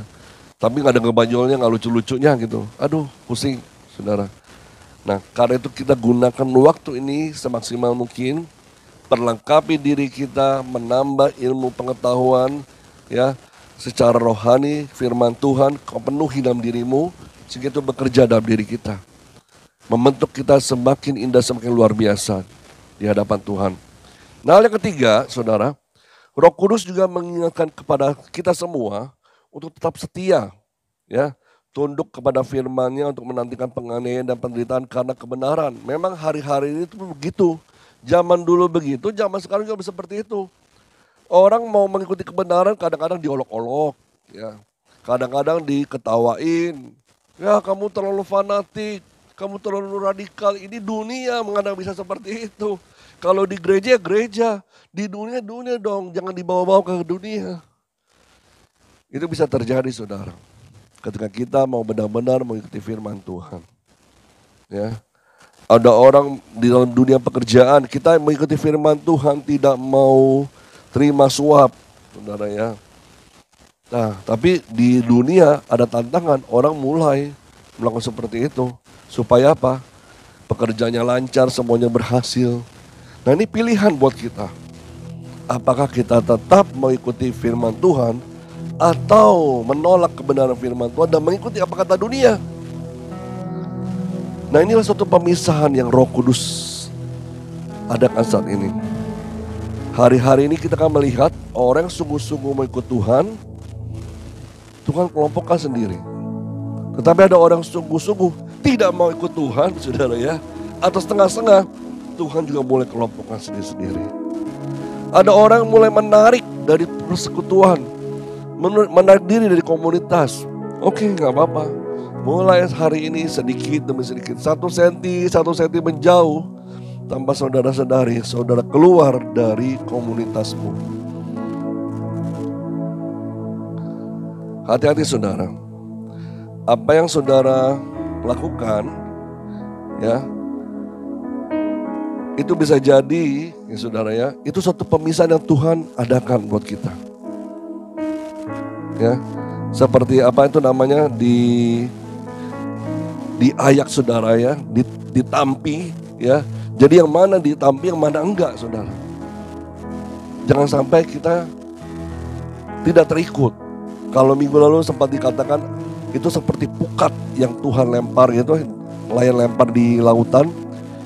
tapi nggak ada ngebanyolnya, nggak lucu-lucunya gitu. Aduh, pusing, saudara. Nah, karena itu kita gunakan waktu ini semaksimal mungkin, perlengkapi diri kita, menambah ilmu pengetahuan, ya. Secara rohani, firman Tuhan kau penuhi dalam dirimu, sehingga itu bekerja dalam diri kita. Membentuk kita semakin indah, semakin luar biasa di hadapan Tuhan. Nah, hal yang ketiga, saudara, Roh Kudus juga mengingatkan kepada kita semua untuk tetap setia, ya, tunduk kepada firman-Nya untuk menantikan penganiayaan dan penderitaan karena kebenaran. Memang hari-hari ini itu begitu. Zaman dulu begitu, zaman sekarang juga seperti itu. Orang mau mengikuti kebenaran kadang-kadang diolok-olok, ya. Kadang-kadang diketawain. Ya, kamu terlalu fanatik, kamu terlalu radikal. Ini dunia mengadang bisa seperti itu. Kalau di gereja, gereja. Di dunia, dunia dong. Jangan dibawa-bawa ke dunia. Itu bisa terjadi, saudara. Ketika kita mau benar-benar mengikuti firman Tuhan. Ya. Ada orang di dalam dunia pekerjaan, kita mengikuti firman Tuhan tidak mau terima suap, saudara ya. Nah, tapi di dunia ada tantangan, orang mulai melakukan seperti itu. Supaya apa? Pekerjaannya lancar, semuanya berhasil. Nah, ini pilihan buat kita. Apakah kita tetap mengikuti firman Tuhan atau menolak kebenaran firman Tuhan dan mengikuti apa kata dunia? Nah, inilah suatu pemisahan yang Roh Kudus adakan saat ini. Hari-hari ini kita akan melihat orang yang sungguh-sungguh mengikut Tuhan, Tuhan kelompokkan sendiri. Tetapi ada orang sungguh-sungguh tidak mau ikut Tuhan, saudara ya, atau setengah-setengah, Tuhan juga mulai kelompokkan sendiri-sendiri. Ada orang yang mulai menarik dari persekutuan, menarik diri dari komunitas. Oke, gak apa-apa. Mulai hari ini sedikit demi sedikit, 1 senti menjauh. Tanpa saudara-saudari, saudara keluar dari komunitasmu. Hati-hati, saudara. Apa yang saudara lakukan, ya, itu bisa jadi, ya saudara ya, itu suatu pemisahan yang Tuhan adakan buat kita. Ya, seperti apa itu namanya di ayak, saudara ya, ditampi, ya. Jadi yang mana ditampi, yang mana enggak, saudara. Jangan sampai kita tidak terikut. Kalau minggu lalu sempat dikatakan itu seperti pukat yang Tuhan lempar gitu, nelayan lempar di lautan.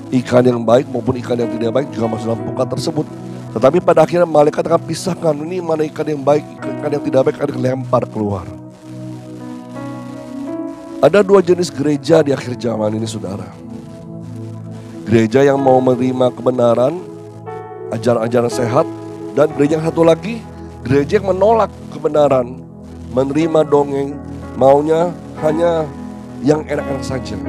Ikan yang baik maupun ikan yang tidak baik juga masuk dalam pukat tersebut. Tetapi pada akhirnya malaikat akan pisahkan, ini mana ikan yang baik, ikan yang tidak baik akan dilempar keluar. Ada 2 jenis gereja di akhir zaman ini, saudara. Gereja yang mau menerima kebenaran, ajaran-ajaran sehat, dan gereja yang satu lagi, gereja yang menolak kebenaran, menerima dongeng, maunya hanya yang enak-enak saja.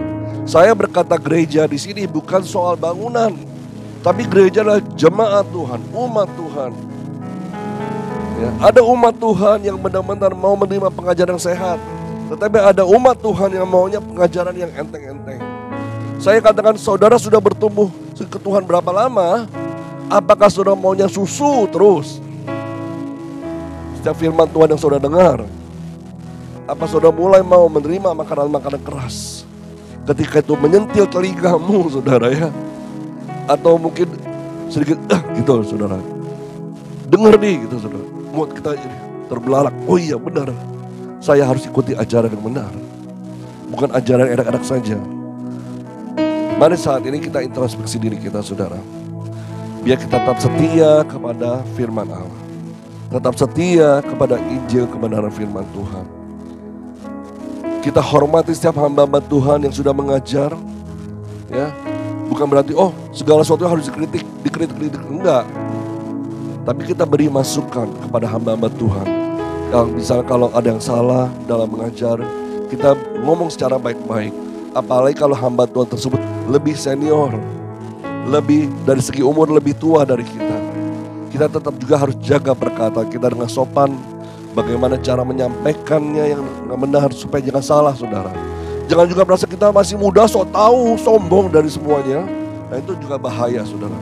Saya berkata gereja di sini bukan soal bangunan, tapi gereja adalah jemaat Tuhan, umat Tuhan. Ya, ada umat Tuhan yang benar-benar mau menerima pengajaran yang sehat, tetapi ada umat Tuhan yang maunya pengajaran yang enteng-enteng. Saya katakan, saudara sudah bertumbuh ke Tuhan berapa lama? Apakah saudara maunya susu terus? Setiap firman Tuhan yang saudara dengar, apa saudara mulai mau menerima makanan-makanan keras? Ketika itu menyentil telingamu, saudara ya. Atau mungkin sedikit gitu, saudara. Dengar nih gitu, saudara. Muat kita ini terbelalak. Oh iya benar, saya harus ikuti ajaran yang benar, bukan ajaran enak-enak saja. Mari saat ini kita introspeksi diri kita, saudara. Biar kita tetap setia kepada firman Allah, tetap setia kepada Injil kebenaran firman Tuhan. Kita hormati setiap hamba-hamba Tuhan yang sudah mengajar, ya. Bukan berarti segala sesuatu harus dikritik, enggak. Tapi kita beri masukan kepada hamba-hamba Tuhan. Yang misalnya kalau ada yang salah dalam mengajar, kita ngomong secara baik-baik. Apalagi kalau hamba Tuhan tersebut lebih senior, lebih dari segi umur lebih tua dari kita. Kita tetap juga harus jaga perkataan kita dengan sopan. Bagaimana cara menyampaikannya yang benar supaya jangan salah, saudara. Jangan juga merasa kita masih muda, sok tahu, sombong dari semuanya. Nah itu juga bahaya, saudara.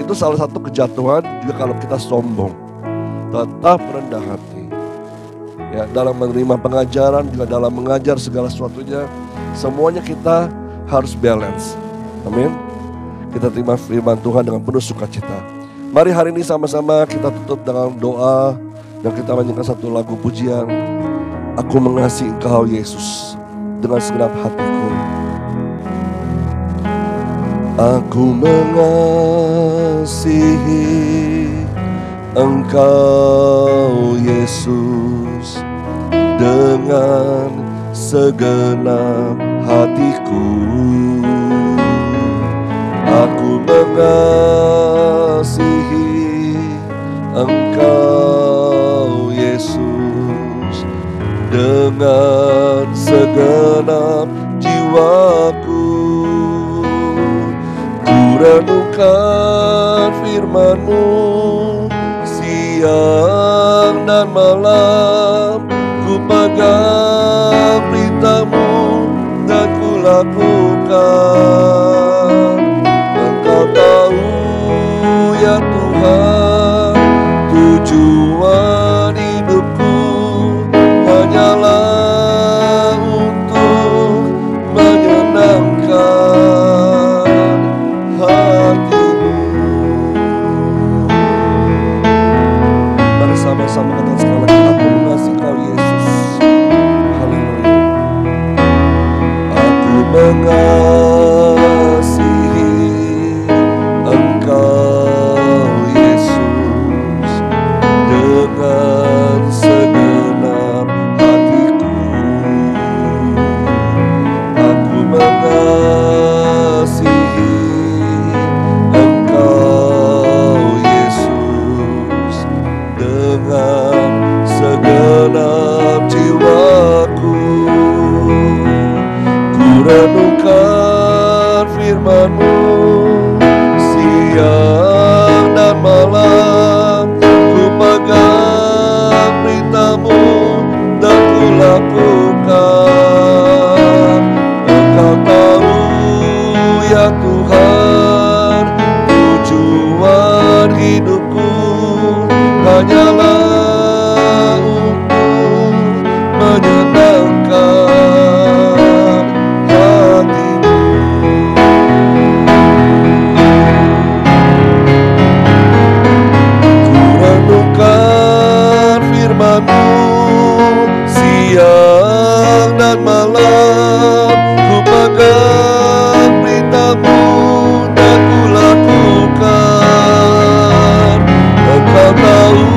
Itu salah satu kejatuhan juga kalau kita sombong. Tetap rendah hati. Ya, dalam menerima pengajaran, juga dalam mengajar segala sesuatunya, semuanya kita harus balance. Amin. Kita terima firman Tuhan dengan penuh sukacita. Mari hari ini sama-sama kita tutup dengan doa dan kita menyanyikan satu lagu pujian. Aku mengasihi Engkau Yesus dengan segenap hatiku. Aku mengasihi Engkau Yesus dengan segenap hatiku. Aku mengasihi Engkau Yesus dengan segenap jiwaku. Renungkan firman-Mu siang dan malam, ku pegang perintah-Mu dan ku lakukan. Engkau tahu ya Tuhan, tujuan hidupku hanyalah untuk menyenangkan hatimu. Mari sama-sama katakan sekali lagi, aku mengasihi Kau Yesus. Haleluya. Aku mengasihi Engkau Yesus dengan segenap hatiku. Aku mengasihi dengan segenap jiwaku. Ku renungkan firman-Mu siang dan malam, ku pegang perintah-Mu dan ku lakukan. Engkau tahu ya Tuhan, tujuan hidupku hanyalah untuk menyenangkan hatimu. Ku renungkan firman-Mu siang dan malam, ku pegang perintah-Mu dan ku lakukan. Engkau tahu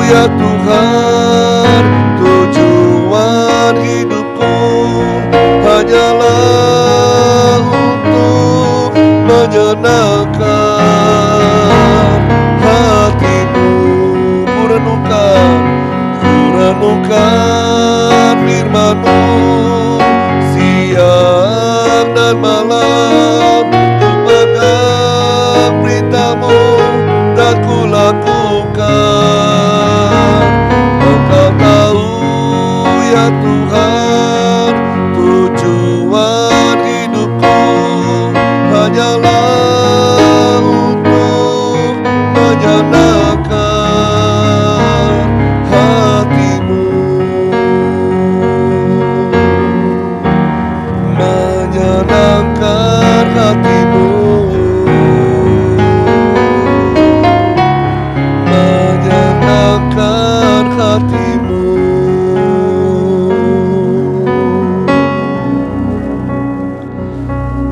ya Tuhan, tujuan hidupku hanyalah untuk menyenangkan hatimu. Ku renungkan firman-Mu siang dan malam, ku pegang perintah-Mu dan ku lakukan.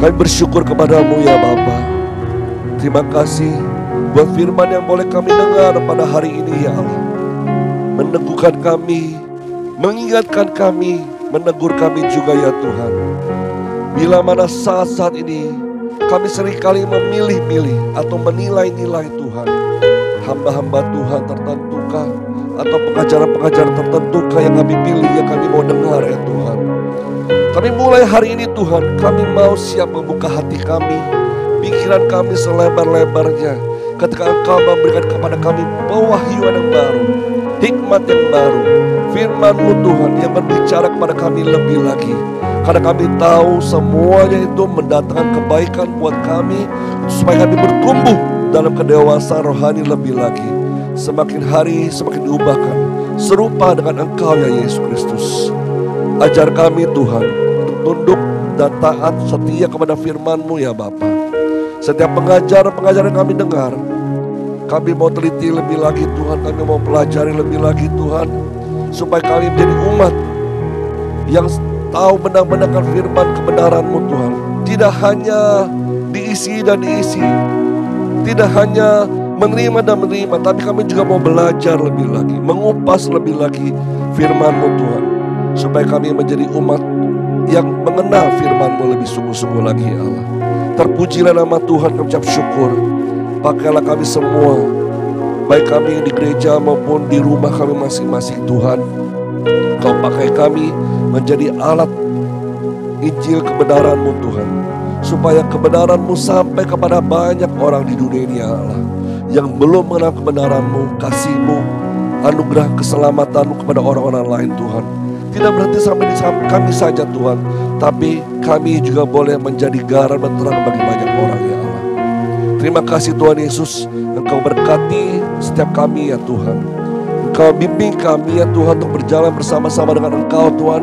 Kami bersyukur kepadamu ya Bapa. Terima kasih buat firman yang boleh kami dengar pada hari ini ya Allah. Meneguhkan kami, mengingatkan kami, menegur kami juga ya Tuhan. Bila mana saat-saat ini kami seringkali memilih-milih atau menilai-nilai Tuhan, hamba-hamba Tuhan tertentukah atau pengajaran-pengajaran tertentukah yang kami pilih, yang kami mau dengar ya Tuhan. Kami mulai hari ini Tuhan, kami mau siap membuka hati kami, pikiran kami selebar-lebarnya, ketika Engkau memberikan kepada kami pewahyuan yang baru, hikmat yang baru, firman-Mu Tuhan yang berbicara kepada kami lebih lagi. Karena kami tahu semuanya itu mendatangkan kebaikan buat kami, supaya kami bertumbuh dalam kedewasaan rohani lebih lagi. Semakin hari semakin diubahkan serupa dengan Engkau ya Yesus Kristus. Ajar kami Tuhan untuk tunduk dan taat setia kepada firman-Mu ya Bapa. Setiap pengajaran yang kami dengar, kami mau teliti lebih lagi Tuhan, kami mau pelajari lebih lagi Tuhan, supaya kami menjadi umat yang tahu benar-benar firman kebenaran-Mu Tuhan. Tidak hanya diisi dan diisi, tidak hanya menerima dan menerima, tapi kami juga mau belajar lebih lagi, mengupas lebih lagi firman-Mu Tuhan, supaya kami menjadi umat yang mengenal firman-Mu lebih sungguh-sungguh lagi ya Allah. Terpujilah nama Tuhan, kami ucap syukur. Pakailah kami semua, baik kami di gereja maupun di rumah kami masing-masing Tuhan. Kau pakai kami menjadi alat Injil kebenaran-Mu Tuhan, supaya kebenaran-Mu sampai kepada banyak orang di dunia ini ya Allah, yang belum mengenal kebenaran-Mu, kasih-Mu, anugerah keselamatan-Mu kepada orang-orang lain Tuhan. Tidak berhenti sampai di kami saja Tuhan, tapi kami juga boleh menjadi garam dan terang bagi banyak orang ya Allah. Terima kasih Tuhan Yesus, Engkau berkati setiap kami ya Tuhan. Engkau bimbing kami ya Tuhan untuk berjalan bersama-sama dengan Engkau Tuhan,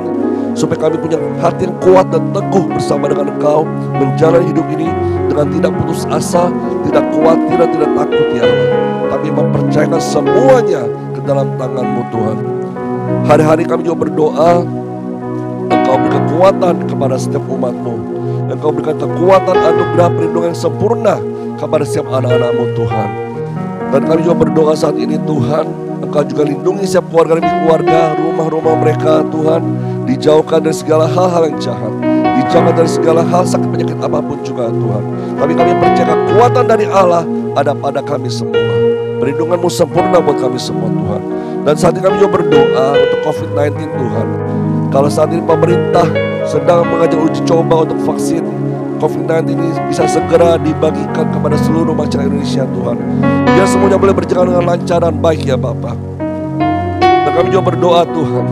supaya kami punya hati yang kuat dan teguh bersama dengan Engkau, menjalani hidup ini dengan tidak putus asa, tidak khawatir dan tidak takut ya Allah, tapi mempercayakan semuanya ke dalam tangan-Mu Tuhan. Hari-hari kami juga berdoa, Engkau beri kekuatan kepada setiap umat-Mu, Engkau berikan kekuatan anugerah perlindungan yang sempurna kepada setiap anak-anak-Mu Tuhan. Dan kami juga berdoa saat ini Tuhan, Engkau juga lindungi setiap keluarga demi keluarga, rumah-rumah mereka Tuhan, dijauhkan dari segala hal-hal yang jahat, dijauhkan dari segala hal sakit penyakit apapun juga Tuhan. Tapi kami percaya kekuatan dari Allah ada pada kami semua, perlindungan-Mu sempurna buat kami semua Tuhan. Dan saat ini kami juga berdoa untuk COVID-19 Tuhan. Kalau saat ini pemerintah sedang mengajar uji coba untuk vaksin COVID-19 ini bisa segera dibagikan kepada seluruh masyarakat Indonesia Tuhan, biar semuanya boleh berjalan dengan lancar dan baik ya Bapa. Dan kami juga berdoa Tuhan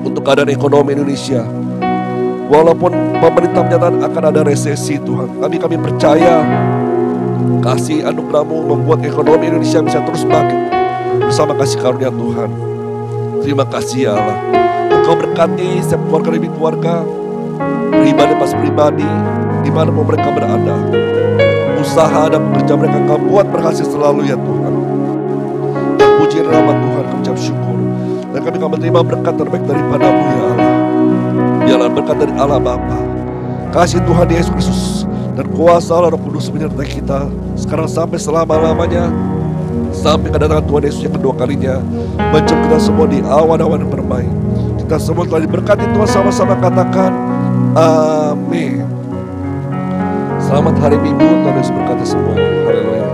untuk keadaan ekonomi Indonesia. Walaupun pemerintah menyatakan akan ada resesi Tuhan, tapi kami percaya kasih anugerah-Mu membuat ekonomi Indonesia bisa terus bangkit bersama kasih karunia Tuhan. Terima kasih ya Allah. Engkau berkati setiap keluarga demi keluarga, pribadi pas pribadi, di mana mereka berada. Usaha dan pekerjaan mereka Engkau buat berhasil selalu ya Tuhan. Terpuji nama Tuhan, kami ucap syukur. Dan kami akan menerima berkat terbaik daripada-Mu ya Allah. Biarlah berkat dari Allah Bapa, kasih Tuhan Yesus Kristus, dan kuasa Allah Roh Kudus menyertai kita sekarang sampai selama-lamanya, sampai kedatangan Tuhan Yesus yang kedua kalinya, menjemput kita semua di awan-awan yang permai. Kita semua telah diberkati Tuhan, sama-sama katakan amin. Selamat hari Minggu, Tuhan Yesus berkati semuanya. Haleluya.